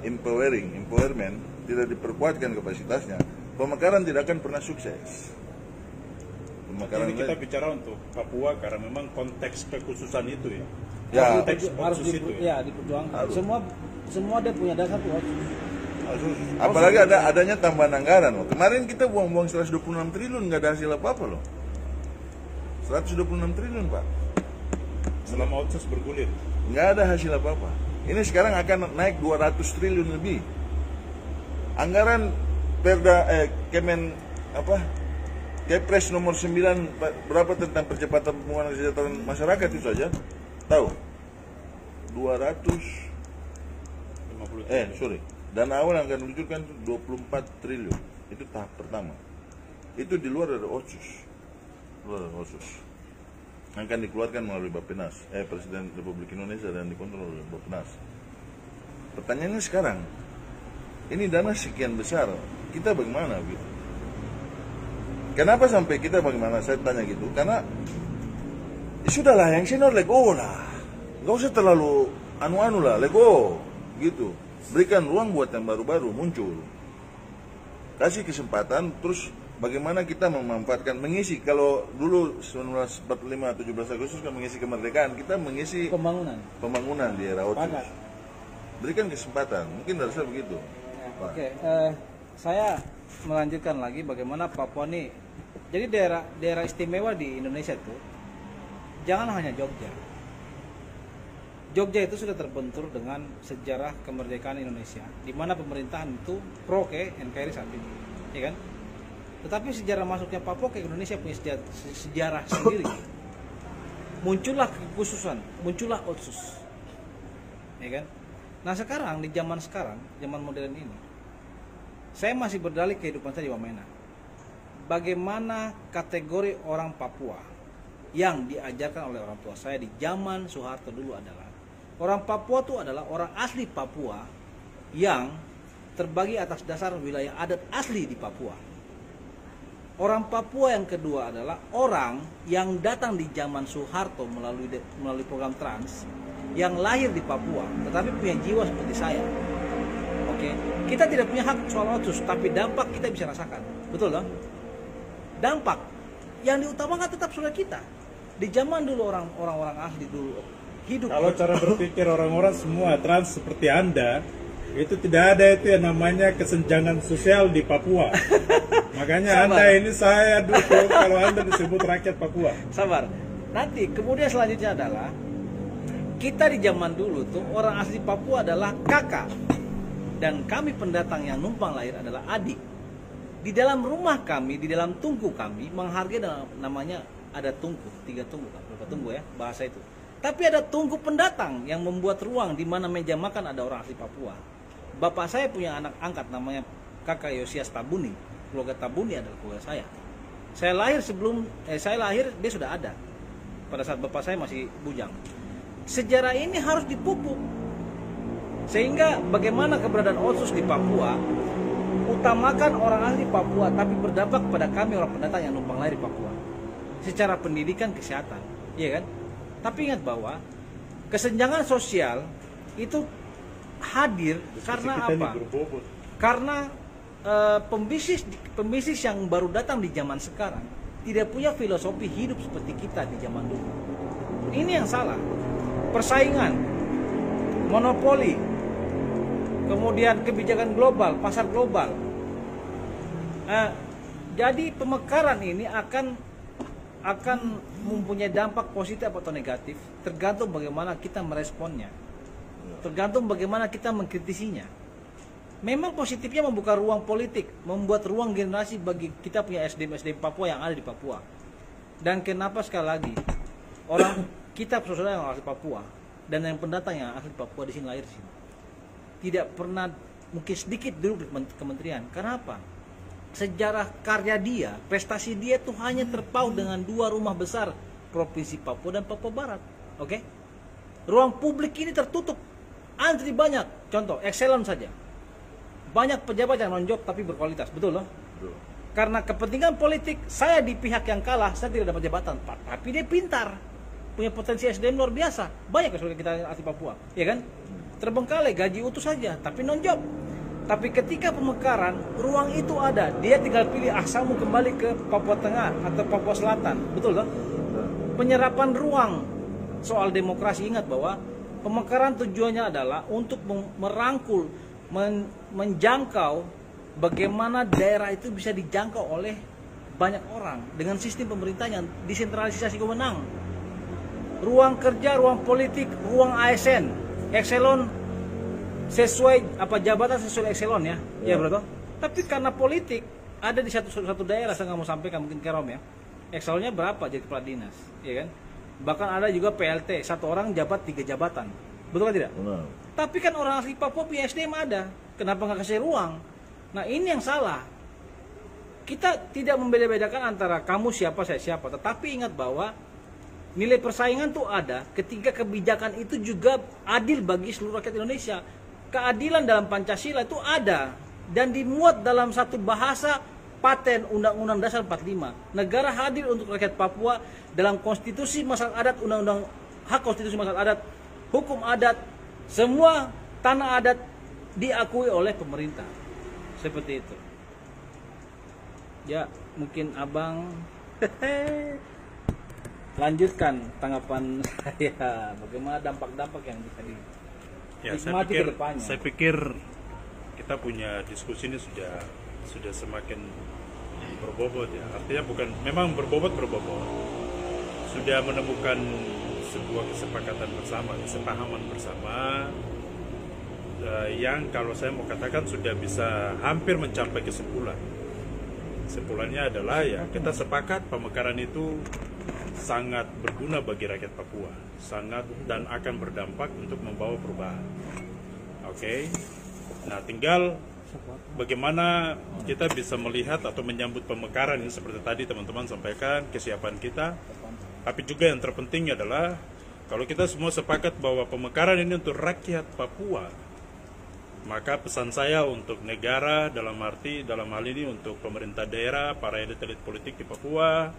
empowerment tidak diperkuatkan kapasitasnya, pemekaran tidak akan pernah sukses. pemekaran Jadi kita wilayah. bicara untuk Papua karena memang konteks kekhususan itu ya. Ya, Konteks harus otsus itu ya. diperjuangkan. Harus. Semua dia punya dasar tuh otsus. apalagi adanya tambahan anggaran loh. Kemarin kita buang-buang 126 triliun nggak ada hasil apa-apa loh. 126 triliun Pak, Selama otsus bergulir. nggak ada hasil apa-apa. Ini sekarang akan naik 200 triliun lebih. Anggaran Kepres nomor 9 berapa tentang percepatan pembangunan kesejahteraan masyarakat itu saja tahu 50 dana awal yang akan diluncurkan 24 triliun itu tahap pertama, itu di luar dari otsus yang akan dikeluarkan melalui Bappenas, Presiden Republik Indonesia dan dikontrol oleh Bappenas. Pertanyaannya sekarang, ini dana sekian besar, kita bagaimana gitu? Kenapa sampai kita bagaimana? Saya tanya gitu, karena ya sudahlah yang senior lego lah, nggak usah terlalu anu lah, lego gitu. Berikan ruang buat yang baru-baru muncul, kasih kesempatan. Terus bagaimana kita memanfaatkan, mengisi, kalau dulu 1945 17 Agustus kan mengisi kemerdekaan, kita mengisi pembangunan di era otsus. Berikan kesempatan, mungkin dari saya begitu. Oke, saya melanjutkan lagi bagaimana Papua ini. Jadi daerah istimewa di Indonesia itu jangan hanya Jogja. Jogja itu sudah terbentur dengan sejarah kemerdekaan Indonesia, di mana pemerintahan itu pro ke NKRI saat ini, ya kan? Tetapi sejarah masuknya Papua ke Indonesia punya sejarah sendiri. Muncullah kekhususan, muncullah otsus, ya kan? Nah sekarang di zaman modern ini, saya masih berdalih kehidupan saya di Wamena. Bagaimana kategori orang Papua yang diajarkan oleh orang tua saya di zaman Soeharto dulu adalah orang Papua itu adalah orang asli Papua yang terbagi atas dasar wilayah adat asli di Papua. Orang Papua yang kedua adalah orang yang datang di zaman Soeharto melalui program Trans, yang lahir di Papua tetapi punya jiwa seperti saya. Oke, kita tidak punya hak soal otsus, tapi dampak kita bisa rasakan, betul loh? Dampak yang diutamakan tetap saudara kita. Di zaman dulu orang-orang asli dulu hidup. Kalau cara berpikir orang-orang semua trans seperti Anda, itu tidak ada itu yang namanya kesenjangan sosial di Papua. Makanya Sabar. Anda ini saya dukung kalau Anda disebut rakyat Papua. Sabar. Nanti kemudian selanjutnya adalah kita di zaman dulu tuh orang asli Papua adalah kakak dan kami pendatang yang numpang lahir adalah adik. Di dalam rumah kami, di dalam tungku kami menghargai namanya ada tungku, 3 tungku, berapa tungku ya bahasa itu. Tapi ada tungku pendatang yang membuat ruang di mana meja makan ada orang asli Papua. Bapak saya punya anak angkat namanya Kakak Yosias Tabuni. Keluarga Tabuni adalah keluarga saya. Saya lahir dia sudah ada. Pada saat bapak saya masih bujang. Sejarah ini harus dipupuk. Sehingga bagaimana keberadaan otsus di Papua utamakan orang asli Papua tapi berdampak pada kami orang pendatang yang numpang lahir di Papua. Secara pendidikan, kesehatan, iya kan? Tapi ingat bahwa kesenjangan sosial itu hadir karena apa? Karena pembisnis yang baru datang di zaman sekarang tidak punya filosofi hidup seperti kita di zaman dulu. Ini yang salah. Persaingan, monopoli, kemudian kebijakan global, pasar global. Jadi pemekaran ini akan mempunyai dampak positif atau negatif, tergantung bagaimana kita meresponnya, tergantung bagaimana kita mengkritisinya. Memang positifnya membuka ruang politik, membuat ruang generasi bagi kita punya SDM Papua yang ada di Papua. Dan kenapa sekali lagi orang kita saudara yang asli Papua dan yang pendatang yang asli Papua di sini lahir di sini tidak pernah mungkin sedikit duduk di kementerian. Karena apa? Sejarah karya dia, prestasi dia itu hanya terpaut dengan 2 rumah besar, Provinsi Papua dan Papua Barat. Oke? Ruang publik ini tertutup, antri banyak. Contoh, Excelon saja. Banyak pejabat yang non-job tapi berkualitas, betul loh? Betul. Karena kepentingan politik, saya di pihak yang kalah, saya tidak dapat jabatan, tapi dia pintar, punya potensi SDM luar biasa. Banyak saudara kita asli Papua, ya kan? Terbengkalai, gaji utuh saja, tapi non-job. Tapi ketika pemekaran, ruang itu ada. Dia tinggal pilih, saya mau kembali ke Papua Tengah atau Papua Selatan. Betul toh? Penyerapan ruang soal demokrasi, ingat bahwa pemekaran tujuannya adalah untuk merangkul, menjangkau bagaimana daerah itu bisa dijangkau oleh banyak orang dengan sistem pemerintahan yang desentralisasi wewenang. Ruang kerja, ruang politik, ruang ASN, ekselon sesuai jabatan sesuai ekselon ya, ya bro. Tapi karena politik ada di satu daerah, saya nggak mau sampaikan mungkin Kerom ya, ekselonnya berapa jadi kepala dinas, ya kan? Bahkan ada juga PLT, satu orang jabat 3 jabatan, betul kan tidak? Benar. Tapi kan orang asli Papua PSDM ada, kenapa nggak kasih ruang? Nah ini yang salah. Kita tidak membeda-bedakan antara kamu siapa, saya siapa. Tetapi ingat bahwa nilai persaingan tuh ada ketika kebijakan itu juga adil bagi seluruh rakyat Indonesia. Keadilan dalam Pancasila itu ada dan dimuat dalam satu bahasa paten Undang-Undang Dasar 45. Negara hadir untuk rakyat Papua dalam konstitusi masyarakat adat, undang-undang hak konstitusi masyarakat adat, hukum adat, semua tanah adat diakui oleh pemerintah. Seperti itu. Ya, mungkin Abang lanjutkan tanggapan saya. Bagaimana dampak-dampak yang bisa dinikmati ke depannya. Saya pikir kita punya diskusi ini sudah semakin berbobot ya. Artinya bukan memang berbobot. Sudah menemukan sebuah kesepakatan bersama, kesepahaman bersama yang kalau saya mau katakan sudah bisa hampir mencapai kesimpulan. Kesimpulannya adalah ya kita sepakat pemekaran itu sangat berguna bagi rakyat Papua, sangat dan akan berdampak untuk membawa perubahan. Oke. Nah, tinggal bagaimana kita bisa melihat atau menyambut pemekaran ini seperti tadi teman-teman sampaikan kesiapan kita. Tapi juga yang terpenting adalah kalau kita semua sepakat bahwa pemekaran ini untuk rakyat Papua, maka pesan saya untuk negara dalam hal ini untuk pemerintah daerah, para elit-elit politik di Papua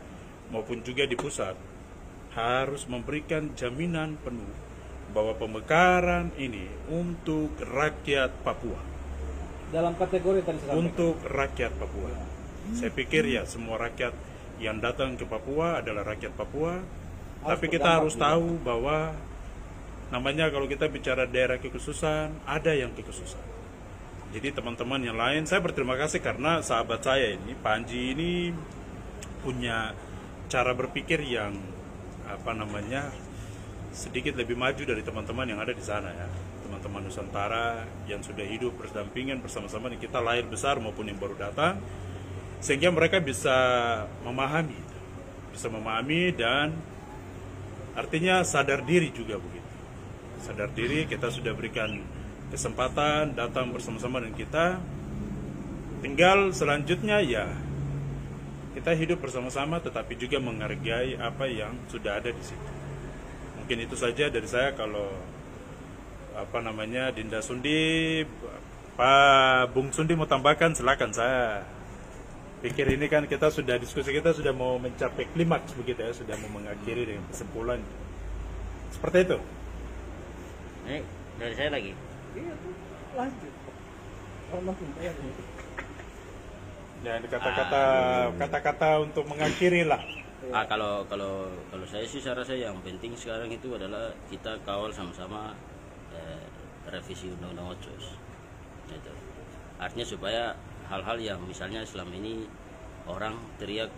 maupun juga di pusat harus memberikan jaminan penuh bahwa pemekaran ini untuk rakyat Papua. Dalam kategori tadi saya sampaikan. Untuk rakyat Papua. Saya pikir ya semua rakyat yang datang ke Papua adalah rakyat Papua. Tapi kita harus tahu bahwa namanya kalau kita bicara daerah kekhususan, ada yang kekhususan. Jadi teman-teman yang lain, saya berterima kasih karena sahabat saya ini, Panji ini punya cara berpikir yang sedikit lebih maju dari teman-teman yang ada di sana ya. Teman-teman Nusantara yang sudah hidup berdampingan bersama-sama dengan kita, lahir besar maupun yang baru datang, sehingga mereka bisa memahami dan artinya sadar diri juga begitu. Sadar diri, kita sudah berikan kesempatan datang bersama-sama dengan kita. Tinggal selanjutnya ya kita hidup bersama-sama tetapi juga menghargai apa yang sudah ada di situ. Mungkin itu saja dari saya. Kalau Dinda Sundi, Pak Bung Sundi mau tambahkan silakan. Saya pikir ini kan diskusi kita sudah mau mencapai klimaks begitu ya, sudah mau mengakhiri dengan kesimpulan. Seperti itu. Dari saya lagi. Iya, lanjut. Ya, kata-kata untuk mengakhiri lah. Kalau saya sih, saya rasa yang penting sekarang itu adalah kita kawal sama-sama revisi Undang-Undang Otsus. Gitu. Artinya supaya hal-hal yang misalnya selama ini orang teriak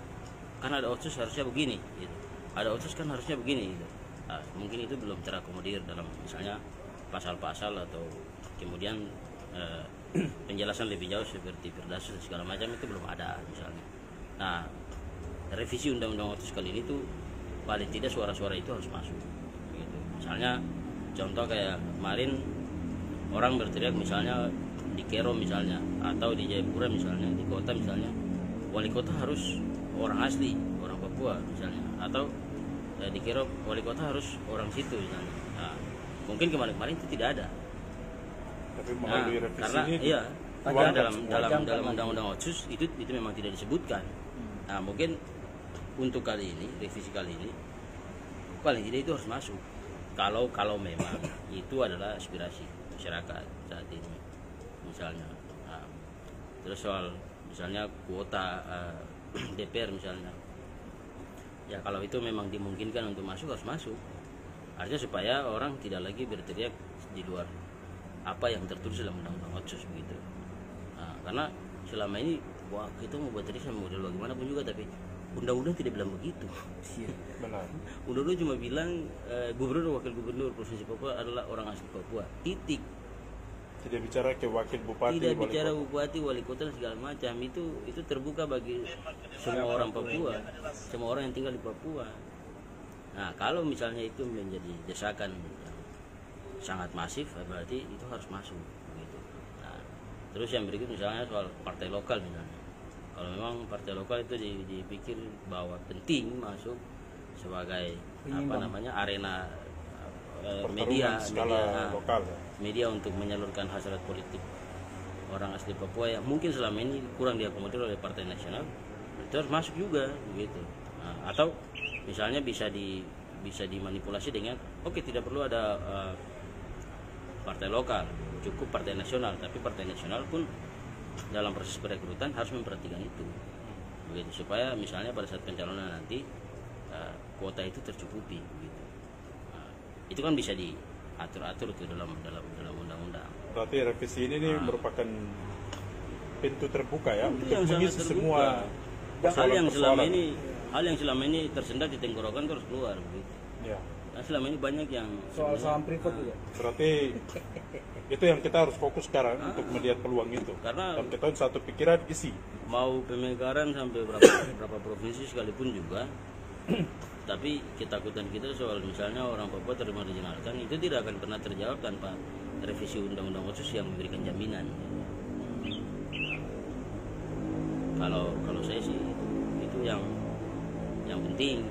kan ada Otsus harusnya begini, gitu. Ada Otsus kan harusnya begini, gitu. Nah, mungkin itu belum terakomodir dalam misalnya pasal-pasal atau kemudian penjelasan lebih jauh seperti Perdasus dan segala macam itu belum ada misalnya. Nah, revisi Undang-Undang Otsus kali ini tuh paling tidak suara-suara itu harus masuk. Gitu. Misalnya contoh kayak kemarin orang berteriak misalnya di Kero misalnya atau di Jayapura misalnya, di kota misalnya, wali kota harus orang asli, orang Papua misalnya, atau di Kero wali kota harus orang situ misalnya. Nah, mungkin kemarin-kemarin itu tidak ada. Tapi melalui revisi karena ini iya, karena dalam Undang-Undang Otsus itu memang tidak disebutkan. Nah, mungkin untuk kali ini, revisi kali ini paling tidak itu harus masuk. Kalau memang itu adalah aspirasi masyarakat saat ini misalnya. Nah, terus soal misalnya kuota DPR misalnya, ya kalau itu memang dimungkinkan untuk masuk harus masuk, artinya supaya orang tidak lagi berteriak di luar apa yang tertulis dalam undang-undang otsus begitu. Nah, karena selama ini wah kita mau buat riset model bagaimanapun juga, tapi undang-undang tidak bilang begitu. Benar. Undang-undang cuma bilang gubernur wakil gubernur provinsi Papua adalah orang asli Papua, titik. Tidak bicara ke wakil bupati, Tidak wali bicara kota. bupati, wali kota dan segala macam. Itu terbuka bagi semua orang Papua, semua orang yang tinggal di Papua. Nah, kalau misalnya itu menjadi desakan yang sangat masif, berarti itu harus masuk begitu. Nah, terus yang berikut misalnya soal partai lokal misalnya. Kalau memang partai lokal itu dipikir bahwa penting masuk sebagai arena media lokal ya. media untuk menyalurkan hasrat politik orang asli Papua yang mungkin selama ini kurang diakomodir oleh partai nasional, itu harus masuk juga begitu. Nah, atau misalnya bisa dimanipulasi dengan tidak perlu ada partai lokal, cukup partai nasional, tapi partai nasional pun dalam proses perekrutan harus memperhatikan itu begitu, supaya misalnya pada saat pencalonan nanti kuota itu tercukupi begitu. Nah, itu kan bisa diatur-atur tuh dalam undang-undang. Berarti revisi ini merupakan pintu terbuka ya Itu untuk yang sangat mengisi terbuka. semua hal yang persoalan. selama ini tersendat di tenggorokan itu harus keluar begitu. Ya. Nah, selama ini banyak yang Soal saham Freeport juga. Berarti itu yang kita harus fokus sekarang untuk melihat peluang itu. Karena- dan kita satu pikiran isi. mau pemekaran sampai berapa provinsi sekalipun juga, tapi ketakutan kita soal misalnya orang Papua termarginalkan itu tidak akan pernah terjawab tanpa revisi undang-undang otsus yang memberikan jaminan. Kalau saya sih itu yang penting.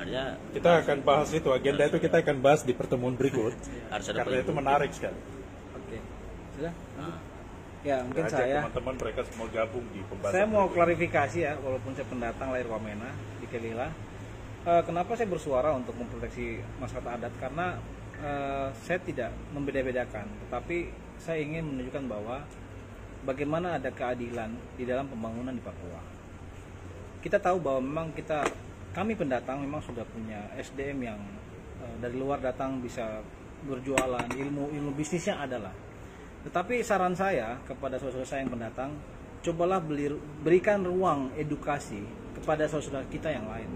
Artinya Kita akan bahas itu, agenda itu kita akan bahas di pertemuan berikut. harus ada Karena itu payung. menarik sekali. Oke. Sudah? Nah, Ya, mungkin Ajak saya teman-teman mereka semua gabung di pembahasan. Saya mau berikut. klarifikasi ya, walaupun saya pendatang lahir Wamena di Kelila. Kenapa saya bersuara untuk memproteksi masyarakat adat? Karena saya tidak membeda-bedakan, tetapi saya ingin menunjukkan bahwa bagaimana ada keadilan di dalam pembangunan di Papua. Kita tahu bahwa memang kami pendatang memang sudah punya SDM yang dari luar datang bisa berjualan, ilmu bisnisnya adalah. Tetapi saran saya kepada saudara saya yang pendatang, cobalah berikan ruang edukasi kepada saudara kita yang lain.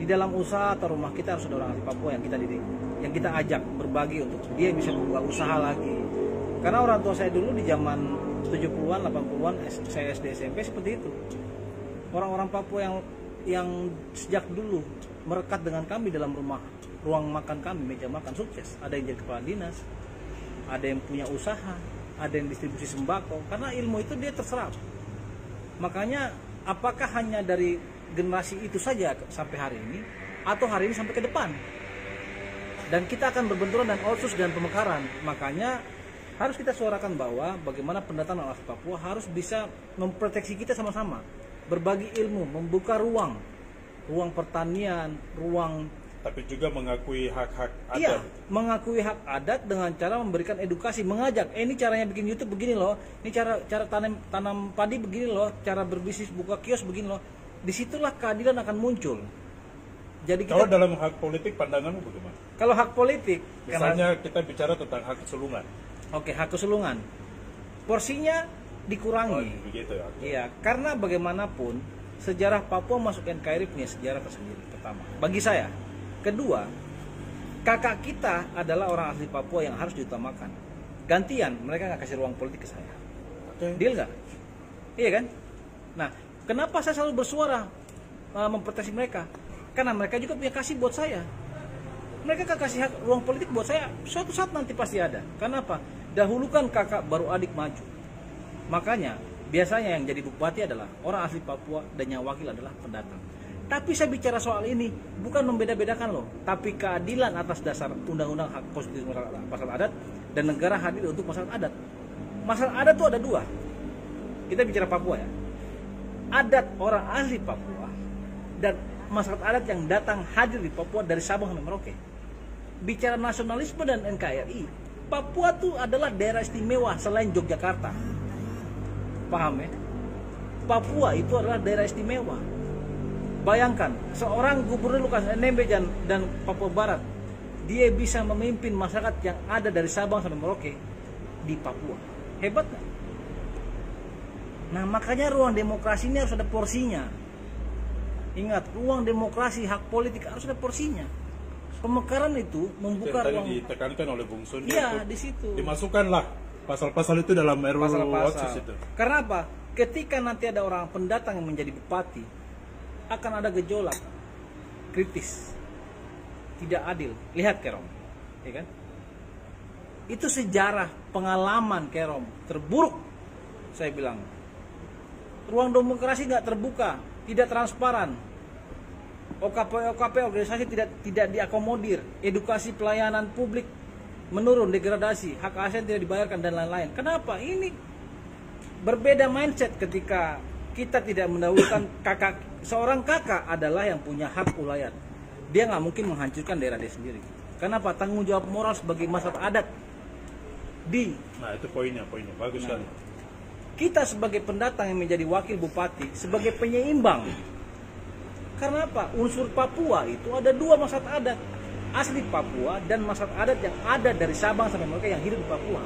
Di dalam usaha atau rumah kita harus ada orang asli Papua yang kita didik, yang kita ajak berbagi untuk dia bisa membuka usaha lagi. Karena orang tua saya dulu di zaman 70-an, 80-an, saya SD SMP seperti itu. Orang-orang Papua yang sejak dulu merekat dengan kami dalam ruang makan kami, meja makan, sukses. Ada yang jadi kepala dinas, ada yang punya usaha, ada yang distribusi sembako, karena ilmu itu dia terserap. Makanya apakah hanya dari generasi itu saja sampai hari ini, atau hari ini sampai ke depan? Dan kita akan berbenturan dan otsus dan pemekaran. Makanya harus kita suarakan bahwa bagaimana pendatang asli Papua harus bisa memproteksi kita sama-sama, berbagi ilmu, membuka ruang pertanian, ruang. Tapi juga mengakui hak-hak adat. Iya, mengakui hak adat dengan cara memberikan edukasi, mengajak. Ini caranya bikin YouTube begini loh. Ini cara tanam padi begini loh. Cara berbisnis buka kios begini loh. Disitulah keadilan akan muncul. Jadi Kalau kita, dalam hak politik pandanganmu bagaimana? kalau hak politik, Misalnya kita bicara tentang hak kesulungan. oke, hak kesulungan, porsinya dikurangi. Begitu ya. Iya, karena bagaimanapun sejarah Papua masuk NKRI punya sejarah tersendiri. Pertama, bagi saya. Kedua, kakak kita adalah orang asli Papua yang harus diutamakan. Gantian, mereka nggak kasih ruang politik ke saya. Oke. Deal nggak? Iya kan? Nah, kenapa saya selalu bersuara memproteksi mereka? Karena mereka juga punya kasih buat saya. Mereka nggak kasih ruang politik buat saya. Suatu saat nanti pasti ada. Kenapa? Dahulukan kakak baru adik maju. Makanya biasanya yang jadi bupati adalah orang asli Papua dan yang wakil adalah pendatang. Tapi saya bicara soal ini bukan membeda-bedakan loh, tapi keadilan atas dasar undang-undang hak konstitusi masyarakat adat dan negara hadir untuk masyarakat adat. Masyarakat adat itu ada dua. Kita bicara Papua ya. Adat orang asli Papua dan masyarakat adat yang datang hadir di Papua dari Sabang sampai Merauke. Bicara nasionalisme dan NKRI, Papua tuh adalah daerah istimewa selain Yogyakarta. Paham ya? Papua itu adalah daerah istimewa. Bayangkan, seorang gubernur Lukas NMB dan Papua Barat, dia bisa memimpin masyarakat yang ada dari Sabang sampai Merauke di Papua. Hebat nggak? Nah, makanya ruang demokrasi ini harus ada porsinya. Ingat, ruang demokrasi, hak politik harus ada porsinya. Pemekaran itu membuka ruang. Tadi ditekankan oleh Bung Sun. Iya, di situ. Dimasukkanlah pasal-pasal itu dalam RUU Otsus itu. Karena apa? Ketika nanti ada orang pendatang yang menjadi bupati, akan ada gejolak kritis, tidak adil. Lihat Kerom, ya kan? Itu sejarah pengalaman Kerom terburuk. Saya bilang, ruang demokrasi nggak terbuka, tidak transparan. OKP organisasi tidak diakomodir, edukasi pelayanan publik menurun, degradasi, hak ASN tidak dibayarkan dan lain-lain. Kenapa? Ini berbeda mindset ketika kita tidak mendahulukan kakak. Seorang kakak adalah yang punya hak ulayat. Dia nggak mungkin menghancurkan daerah dia sendiri. Kenapa? Tanggung jawab moral sebagai masyarakat adat. Nah itu poinnya bagus sekali. Kita sebagai pendatang yang menjadi wakil bupati, sebagai penyeimbang. Karena apa? Unsur Papua itu ada dua masyarakat adat, asli Papua dan masyarakat adat yang ada dari Sabang sampai Merauke yang hidup di Papua.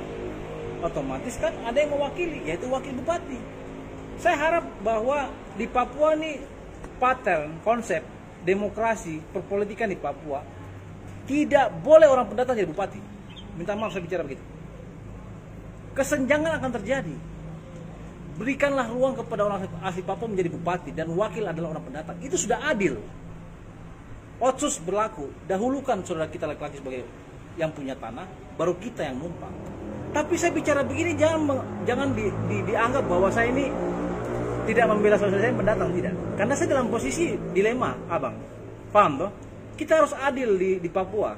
Otomatis kan ada yang mewakili, yaitu wakil bupati. Saya harap bahwa di Papua nih pattern, konsep demokrasi, perpolitikan di Papua tidak boleh orang pendatang jadi bupati. Minta maaf saya bicara begitu. Kesenjangan akan terjadi. Berikanlah ruang kepada orang asli Papua menjadi bupati dan wakil adalah orang pendatang. Itu sudah adil. Otsus berlaku. Dahulukan saudara kita laki-laki sebagai yang punya tanah, baru kita yang numpang. Tapi saya bicara begini jangan dianggap bahwa saya ini tidak membela saudara saya yang pendatang, tidak. Karena saya dalam posisi dilema, Abang. Paham toh? Kita harus adil di Papua.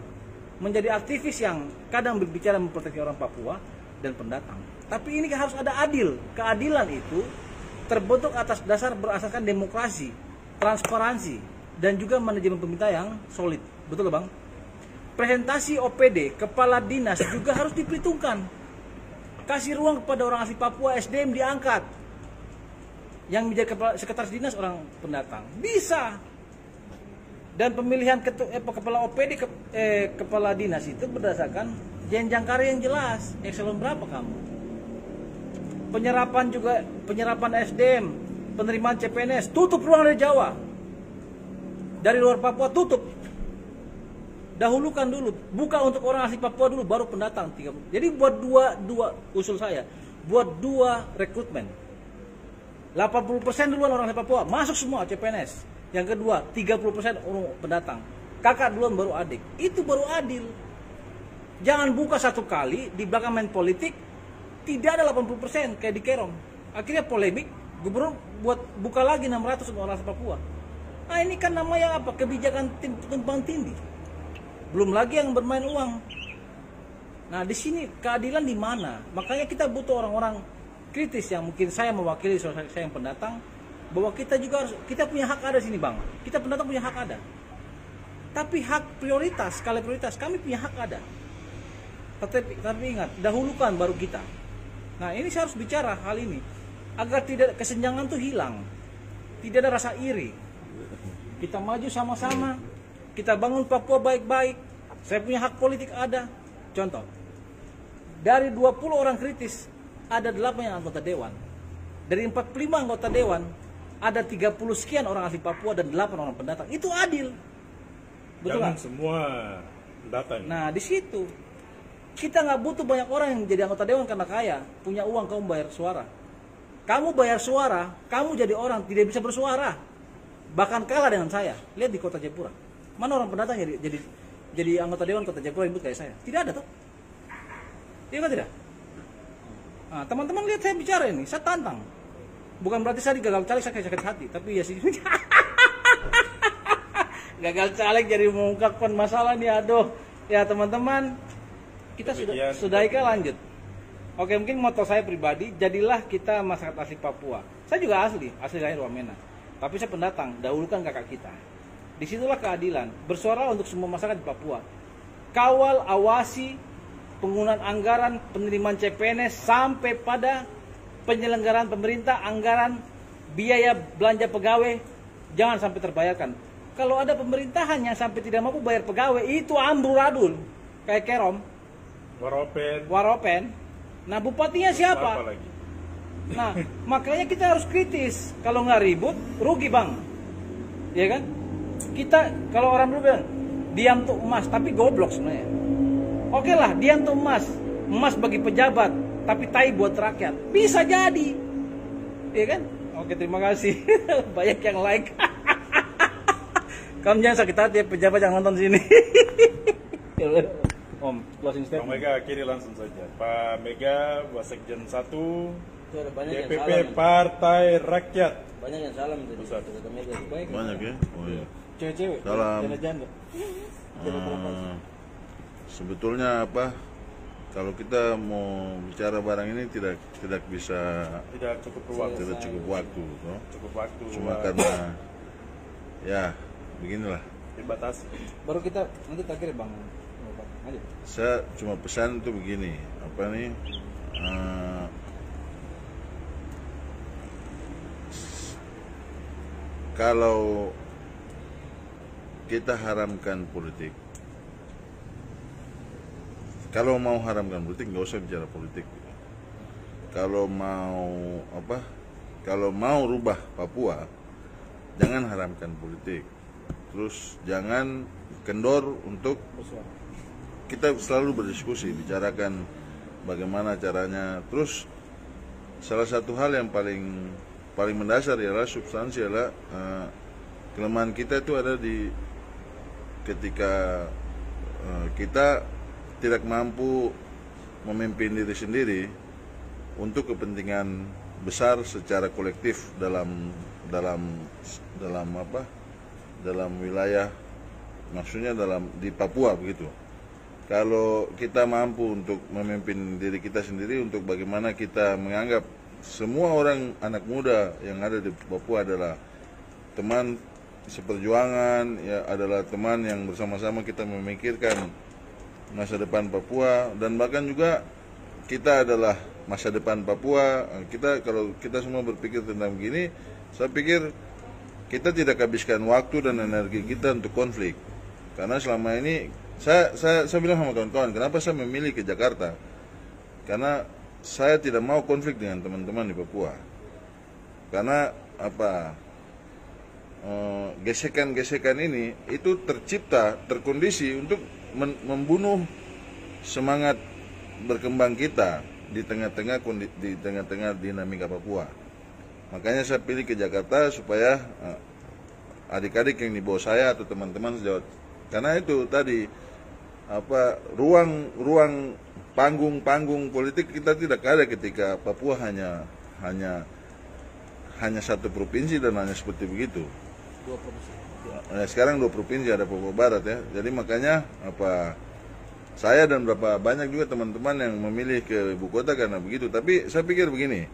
Menjadi aktivis yang kadang berbicara memproteksi orang Papua dan pendatang. Tapi ini harus ada adil. Keadilan itu terbentuk atas dasar berasaskan demokrasi, transparansi, dan juga manajemen pemerintah yang solid. Betul Bang? Presentasi OPD, kepala dinas juga harus diperhitungkan. Kasih ruang kepada orang asli Papua, SDM diangkat. Yang menjadi sekretaris dinas orang pendatang. Bisa. Dan pemilihan kepala OPD, kepala dinas itu berdasarkan jenjang karir yang jelas. Eselon berapa kamu? Penyerapan SDM, penerimaan CPNS, tutup ruang dari Jawa. Dari luar Papua tutup. Dahulukan dulu, buka untuk orang asli Papua dulu, baru pendatang 30. Jadi buat dua usul saya, buat dua rekrutmen. 80% duluan orang asli Papua, masuk semua CPNS. Yang kedua, 30% orang pendatang. Kakak duluan baru adik. Itu baru adil. Jangan buka satu kali di belakang main politik. Tidak ada 80% kayak di Kerom. Akhirnya polemik, gubernur buat buka lagi 600 untuk orang asli Papua. Nah ini kan namanya apa? Kebijakan tumpang tindih. Belum lagi yang bermain uang. Nah di sini keadilan di mana? Makanya kita butuh orang-orang kritis yang mungkin saya mewakili saudara saya yang pendatang, bahwa kita juga harus, kita punya hak ada sini Bang. Kita pendatang punya hak ada. Tapi hak prioritas, skala prioritas kami punya hak ada. Tapi ingat, dahulukan baru kita. Nah ini saya harus bicara hal ini agar tidak kesenjangan tuh hilang, tidak ada rasa iri. Kita maju sama-sama, kita bangun Papua baik-baik. Saya punya hak politik ada. Contoh, dari 20 orang kritis ada 8 yang anggota dewan. Dari 45 anggota dewan ada 30 sekian orang asli Papua dan 8 orang pendatang. Itu adil. Betul Jangan gak? semua pendatang. Nah di situ kita nggak butuh banyak orang yang jadi anggota dewan karena kaya, punya uang, kamu bayar suara. Kamu bayar suara, kamu jadi orang tidak bisa bersuara, bahkan kalah dengan saya. Lihat di Kota Jayapura, mana orang pendatang jadi anggota dewan Kota Jayapura ribut kayak saya? Tidak ada tuh. Iya kan tidak? Nah, teman-teman lihat saya bicara ini, saya tantang. Bukan berarti saya gagal caleg, saya sakit hati, tapi ya sih. Gagal caleg jadi mengungkapkan masalah nih, aduh. Ya teman-teman, kita sudah lanjut. Oke, mungkin moto saya pribadi, jadilah kita masyarakat asli Papua. Saya juga asli lahir Wamena. Tapi saya pendatang, dahulukan kakak kita. Disitulah keadilan, bersuara untuk semua masyarakat di Papua. Kawal, awasi, penggunaan anggaran penerimaan CPNS sampai pada penyelenggaraan pemerintah, anggaran biaya belanja pegawai jangan sampai terbayarkan. Kalau ada pemerintahan yang sampai tidak mampu bayar pegawai, itu amburadul kayak Kerom, Waropen. Nah, bupatinya siapa? Apa lagi? Nah, makanya kita harus kritis. Kalau nggak ribut, rugi bang, ya kan? Kita kalau orang dulu bilang diam tuh emas, tapi goblok sebenarnya. Oke lah, diam tuh emas bagi pejabat, tapi tai buat rakyat. Bisa jadi, ya kan? Oke, terima kasih. Banyak yang like. Kamu jangan sakit hati ya, pejabat yang nonton sini. Om, closing Pak statement. Mega akhiri langsung saja. Pak Mega, Wasekjen 1, Itu ada banyak yang DPP salah. Partai Rakyat. Banyak yang salah menjadi Pusat. kata Mega. Baik. Banyak ya. Oh iya. Cewek-cewek, Salam. janda-janda. Sebetulnya apa? Kalau kita mau bicara barang ini tidak bisa, Tidak cukup ruang, tidak cukup waktu, toh. cukup waktu. Cuma karena ya beginilah. dibatasi. Baru kita nanti terakhir bang. Aja. Saya cuma pesan itu begini, apa nih? Kalau kita haramkan politik, kalau mau haramkan politik nggak usah bicara politik. Kalau mau apa? Kalau mau rubah Papua, jangan haramkan politik. Terus jangan kendor untuk kita selalu berdiskusi, bicarakan bagaimana caranya. Terus salah satu hal yang paling mendasar ialah substansi adalah kelemahan kita itu ada di ketika kita tidak mampu memimpin diri sendiri untuk kepentingan besar secara kolektif dalam wilayah, maksudnya di Papua begitu. Kalau kita mampu untuk memimpin diri kita sendiri, untuk bagaimana kita menganggap semua orang anak muda yang ada di Papua adalah teman seperjuangan, ya adalah teman yang bersama-sama kita memikirkan masa depan Papua, dan bahkan juga kita adalah masa depan Papua. Kalau kita semua berpikir tentang begini, saya pikir kita tidak habiskan waktu dan energi kita untuk konflik. Karena selama ini saya bilang sama kawan-kawan, kenapa saya memilih ke Jakarta? Karena saya tidak mau konflik dengan teman-teman di Papua. Karena apa? Gesekan-gesekan ini itu terkondisi untuk membunuh semangat berkembang kita di tengah-tengah dinamika Papua. Makanya saya pilih ke Jakarta supaya adik-adik yang di bawah saya atau teman-teman sejauh, karena itu tadi ruang panggung politik kita tidak ada ketika Papua hanya satu provinsi dan hanya seperti begitu. Dua provinsi. Sekarang 2 provinsi, ada Papua Barat ya. Jadi makanya saya dan banyak juga teman-teman yang memilih ke ibu kota karena begitu. Tapi saya pikir begini,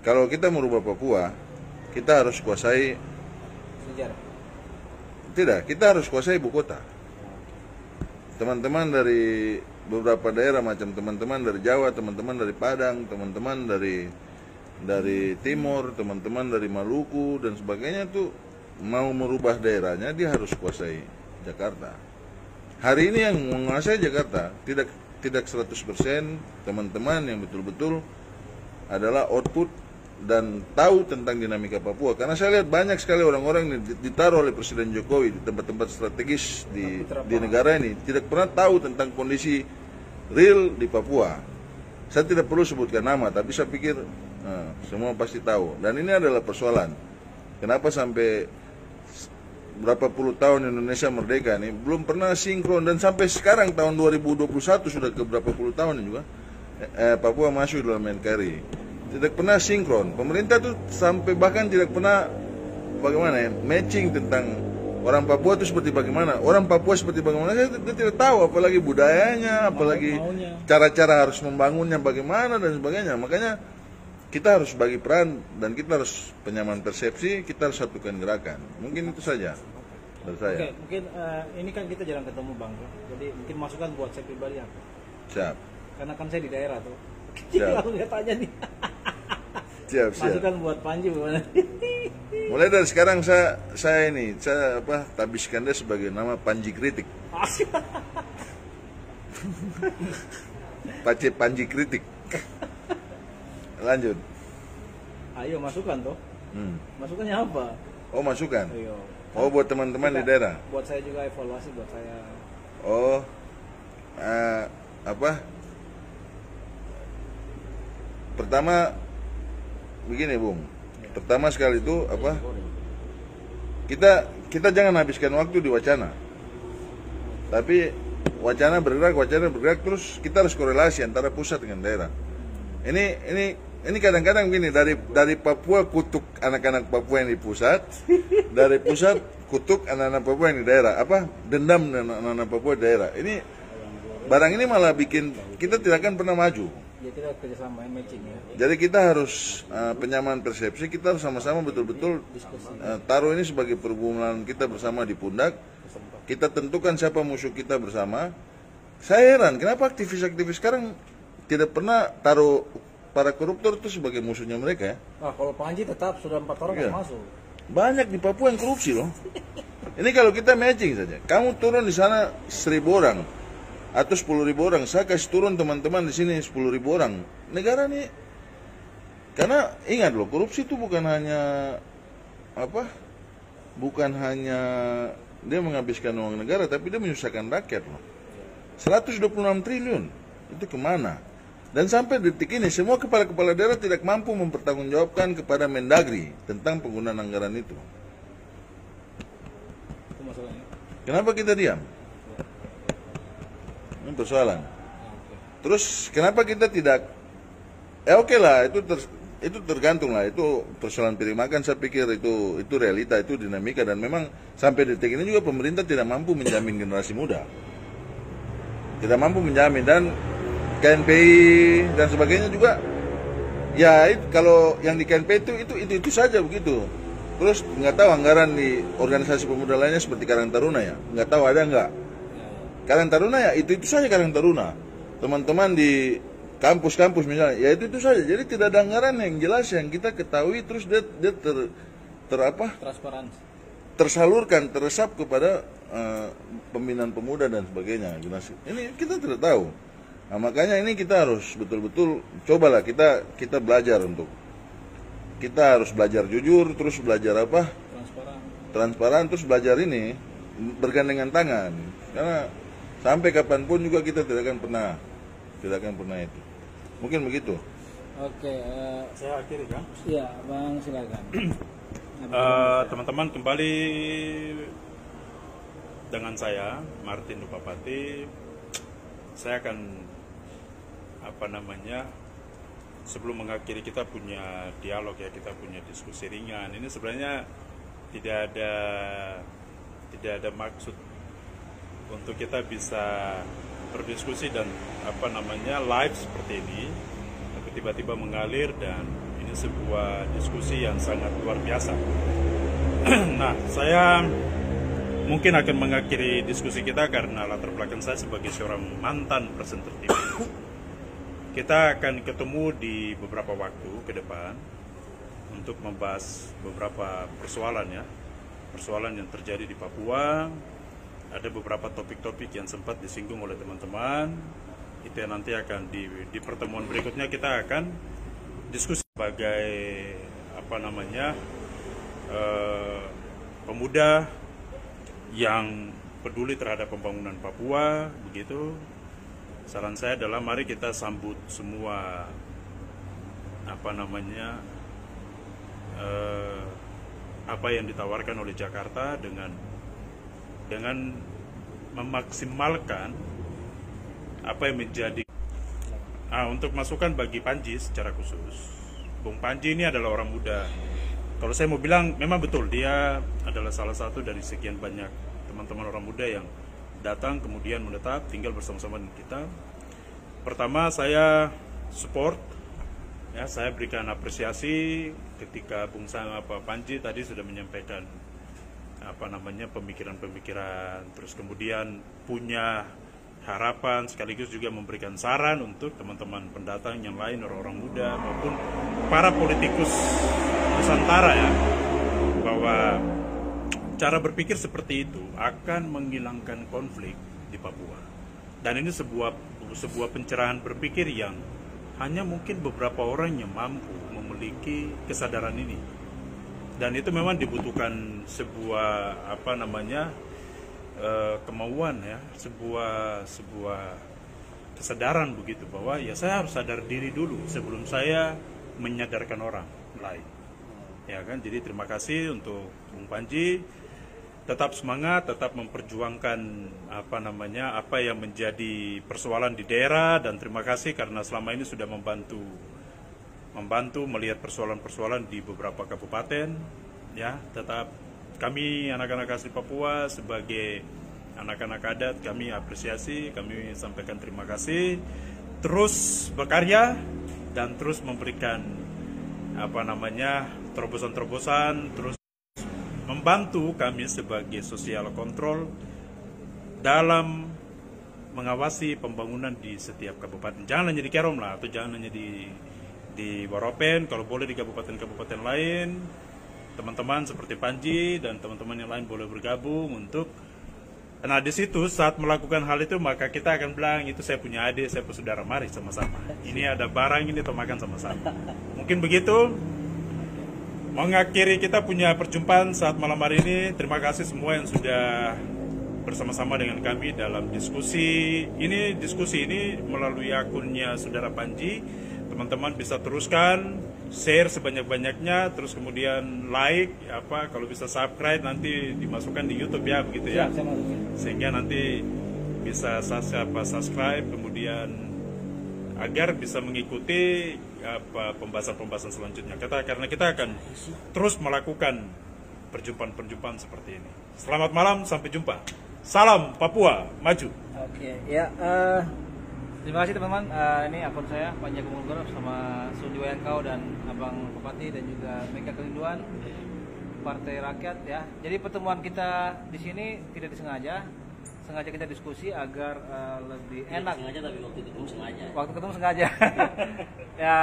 kalau kita merubah Papua, kita harus kuasai Sejarah. Tidak, kita harus kuasai ibu kota. Teman-teman dari beberapa daerah, macam teman-teman dari Jawa, teman-teman dari Padang, teman-teman dari Timur, teman-teman dari Maluku dan sebagainya tuh mau merubah daerahnya, dia harus kuasai Jakarta. Hari ini yang menguasai Jakarta tidak 100% teman-teman yang betul-betul adalah output dan tahu tentang dinamika Papua. Karena saya lihat banyak sekali orang-orang yang ditaruh oleh Presiden Jokowi di tempat-tempat strategis di negara ini tidak pernah tahu tentang kondisi real di Papua. Saya tidak perlu sebutkan nama, tapi saya pikir semua pasti tahu. Dan ini adalah persoalan. Kenapa sampai berapa puluh tahun Indonesia merdeka nih belum pernah sinkron, dan sampai sekarang tahun 2021 sudah ke berapa puluh tahun juga Papua masuk dalam NKRI. Tidak pernah sinkron. Pemerintah tuh sampai bahkan tidak pernah matching tentang orang Papua itu seperti bagaimana, orang Papua seperti bagaimana. Saya tidak tahu, apalagi budayanya, apalagi cara-cara harus membangunnya bagaimana dan sebagainya. Makanya kita harus bagi peran dan kita harus penyamaan persepsi, kita harus satukan gerakan. Mungkin itu saja dari saya. Oke, mungkin ini kan kita jarang ketemu bang, jadi mungkin masukan buat saya pribadi apa? Siap. karena kan saya di daerah tuh. Siap. Lalu dia tanya nih. Siap. Masukan buat Panji gimana? Mulai dari sekarang saya tabiskan dia sebagai nama Panji Kritik. Panji Kritik. Lanjut. Ayo masukan toh. Masukannya apa? Oh, masukan. Ayo. Oh, buat teman-teman di daerah. Buat saya juga evaluasi buat saya. Oh, pertama begini, Bung. Pertama sekali itu kita jangan habiskan waktu di wacana. Tapi wacana bergerak terus kita harus korelasi antara pusat dengan daerah. Ini kadang-kadang begini, dari Papua kutuk anak-anak Papua yang di pusat, dari pusat kutuk anak-anak Papua yang di daerah. Dendam dengan anak-anak Papua di daerah. Ini barang ini malah bikin kita tidak akan pernah maju. Ya kita kerjasama matching ya. Jadi kita harus penyamaan persepsi, kita harus sama-sama betul-betul taruh ini sebagai pergumulan kita bersama di pundak. Kita tentukan siapa musuh kita bersama. Saya heran kenapa aktivis-aktivis sekarang tidak pernah taruh para koruptor itu sebagai musuhnya mereka ya. Kalau Panji tetap sudah 4 orang yang masuk. Banyak di Papua yang korupsi loh. Ini kalau kita matching saja. Kamu turun di sana 1.000 orang atau 10.000 orang, saya kasih turun teman-teman di sini 10.000 orang. Negara nih, karena ingat loh, korupsi itu bukan hanya dia menghabiskan uang negara, tapi dia menyusahkan rakyat loh. 126 triliun itu kemana? Dan sampai detik ini semua kepala-kepala daerah tidak mampu mempertanggungjawabkan kepada Mendagri tentang penggunaan anggaran itu. Itu masalahnya. Kenapa kita diam? Ini persoalan. Terus kenapa kita tidak? Oke lah, itu tergantung lah, itu persoalan piring makan. Saya pikir itu realita, itu dinamika, dan memang sampai detik ini juga pemerintah tidak mampu menjamin generasi muda, tidak mampu menjamin, dan KNPI dan sebagainya juga. Ya kalau yang di KNPI itu saja begitu. Terus nggak tahu anggaran di organisasi pemuda lainnya seperti Karang Taruna ya, nggak tahu ada nggak. Karang Taruna ya itu saja Karang Taruna. Teman-teman di kampus-kampus misalnya, ya itu saja. Jadi tidak ada anggaran yang jelas yang kita ketahui, terus dia transparansi, tersalurkan, teresap kepada pembinaan pemuda dan sebagainya. Ini kita tidak tahu. Nah, makanya ini kita harus betul-betul cobalah kita belajar kita harus belajar jujur, terus belajar transparan, terus belajar ini bergandengan tangan. Karena sampai kapanpun juga kita tidak akan pernah itu. Mungkin begitu. Oke, Saya akhiri kan? iya Bang silakan. Teman-teman, kembali dengan saya Martin Dupapati. Saya akan sebelum mengakhiri kita punya dialog ya, kita punya diskusi ringan. Ini sebenarnya tidak ada maksud untuk kita bisa berdiskusi dan live seperti ini, tapi tiba-tiba mengalir, dan ini sebuah diskusi yang sangat luar biasa. Nah, saya mungkin akan mengakhiri diskusi kita karena latar belakang saya sebagai seorang mantan presenter TV. Kita akan ketemu di beberapa waktu ke depan untuk membahas beberapa persoalan yang terjadi di Papua. Ada beberapa topik-topik yang sempat disinggung oleh teman-teman. Itu yang nanti akan di pertemuan berikutnya kita akan diskusi sebagai pemuda yang peduli terhadap pembangunan Papua, begitu. Saran saya adalah mari kita sambut semua apa yang ditawarkan oleh Jakarta dengan memaksimalkan apa yang menjadi untuk masukan bagi Panji secara khusus. Bung Panji ini adalah orang muda. Kalau saya mau bilang, memang betul dia adalah salah satu dari sekian banyak teman-teman orang muda yang datang kemudian menetap tinggal bersama-sama dengan kita. Pertama, saya support, ya, saya berikan apresiasi ketika Bung Panji tadi sudah menyampaikan pemikiran-pemikiran, terus kemudian punya harapan sekaligus juga memberikan saran untuk teman-teman pendatang yang lain, orang-orang muda maupun para politikus Nusantara ya, bahwa cara berpikir seperti itu akan menghilangkan konflik di Papua. Dan ini sebuah pencerahan berpikir yang hanya mungkin beberapa orang yang mampu memiliki kesadaran ini. Dan itu memang dibutuhkan sebuah kemauan ya, sebuah kesadaran begitu, bahwa ya saya harus sadar diri dulu sebelum saya menyadarkan orang lain. Ya kan, jadi terima kasih untuk Bung Panji, tetap semangat, tetap memperjuangkan apa yang menjadi persoalan di daerah, dan terima kasih karena selama ini sudah membantu melihat persoalan-persoalan di beberapa kabupaten ya. Tetap kami anak-anak asli Papua sebagai anak-anak adat kami apresiasi, kami sampaikan terima kasih, terus berkarya dan terus memberikan terobosan-terobosan, terus membantu kami sebagai social control dalam mengawasi pembangunan di setiap kabupaten. Jangan hanya di Kerom lah, atau jangan hanya di Waropen, kalau boleh di kabupaten-kabupaten lain. Teman-teman seperti Panji dan teman-teman yang lain boleh bergabung untuk, nah di situ saat melakukan hal itu maka kita akan bilang itu saya punya adik, saya punya saudara, mari sama-sama. Ini ada barang ini, kita makan sama-sama. Mungkin begitu. Mengakhiri kita punya perjumpaan saat malam hari ini. Terima kasih semua yang sudah bersama-sama dengan kami dalam diskusi ini. Diskusi ini melalui akunnya Saudara Panji. Teman-teman bisa teruskan, share sebanyak-banyaknya, terus kemudian like, kalau bisa subscribe, nanti dimasukkan di YouTube ya, begitu ya. Sehingga nanti bisa subscribe, kemudian agar bisa mengikuti pembahasan-pembahasan selanjutnya. Karena kita akan terus melakukan perjumpaan-perjumpaan seperti ini. Selamat malam, sampai jumpa. Salam Papua Maju. Oke, ya. Terima kasih teman-teman. Ini akun saya Panji Agung Mangunegoro sama Sundi Wayankau dan Abang Bupati dan juga Mega Kerinduan Partai Rakyat ya. Jadi pertemuan kita di sini tidak disengaja. Sengaja kita diskusi agar lebih enak. Sengaja, tapi waktu ketemu sengaja. Waktu ketemu sengaja. Ya,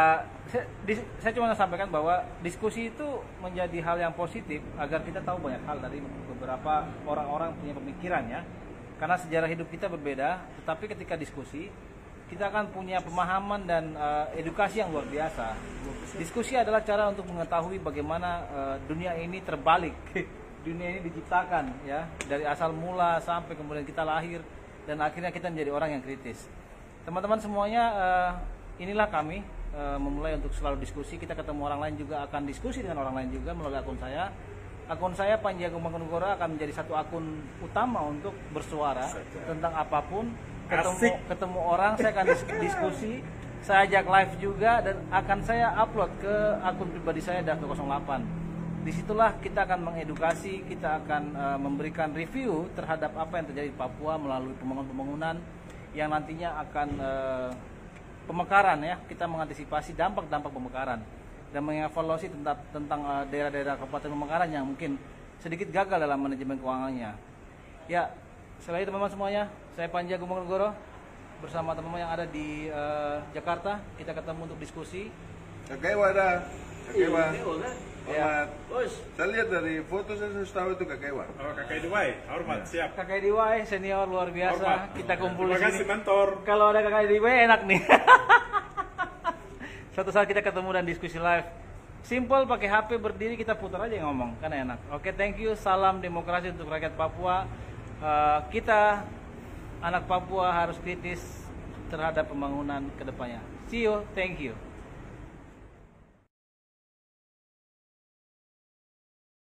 saya cuma sampaikan bahwa diskusi itu menjadi hal yang positif agar kita tahu banyak hal dari beberapa orang-orang punya pemikiran ya. Karena sejarah hidup kita berbeda, tetapi ketika diskusi kita akan punya pemahaman dan edukasi yang luar biasa. Diskusi adalah cara untuk mengetahui bagaimana dunia ini terbalik. Dunia ini diciptakan ya, dari asal mula sampai kemudian kita lahir dan akhirnya kita menjadi orang yang kritis. Teman-teman semuanya, inilah kami memulai untuk selalu diskusi. Kita ketemu orang lain juga akan diskusi dengan orang lain juga melalui akun saya. Akun saya Panji Agung Mangunegoro akan menjadi satu akun utama untuk bersuara tentang apapun. Ketemu orang saya akan diskusi, saya ajak live juga, dan akan saya upload ke akun pribadi saya Dato08. Disitulah kita akan mengedukasi, kita akan memberikan review terhadap apa yang terjadi di Papua melalui pembangunan yang nantinya akan pemekaran ya. Kita mengantisipasi dampak-dampak pemekaran dan mengevaluasi tentang daerah-daerah kabupaten pemekaran yang mungkin sedikit gagal dalam manajemen keuangannya. Ya, sekali lagi teman-teman semuanya, saya Panji Agung Mangunegoro bersama teman-teman yang ada di Jakarta. Kita ketemu untuk diskusi. Kakewa dah. Kakewa. Ya. Bos, saya lihat dari foto saya tahu itu Kakewa. Oh, Kakak Diwai, hormat, siap. Kakak Diwai senior luar biasa. Hormat. Kita kumpul di Terima kasih sini. mentor. Kalau ada Kakak Diwai enak nih. Suatu saat kita ketemu dan diskusi live. Simple, pakai HP berdiri kita putar aja ngomong, kan enak. Oke, thank you. Salam demokrasi untuk rakyat Papua. Kita anak Papua harus kritis terhadap pembangunan kedepannya. See you, thank you.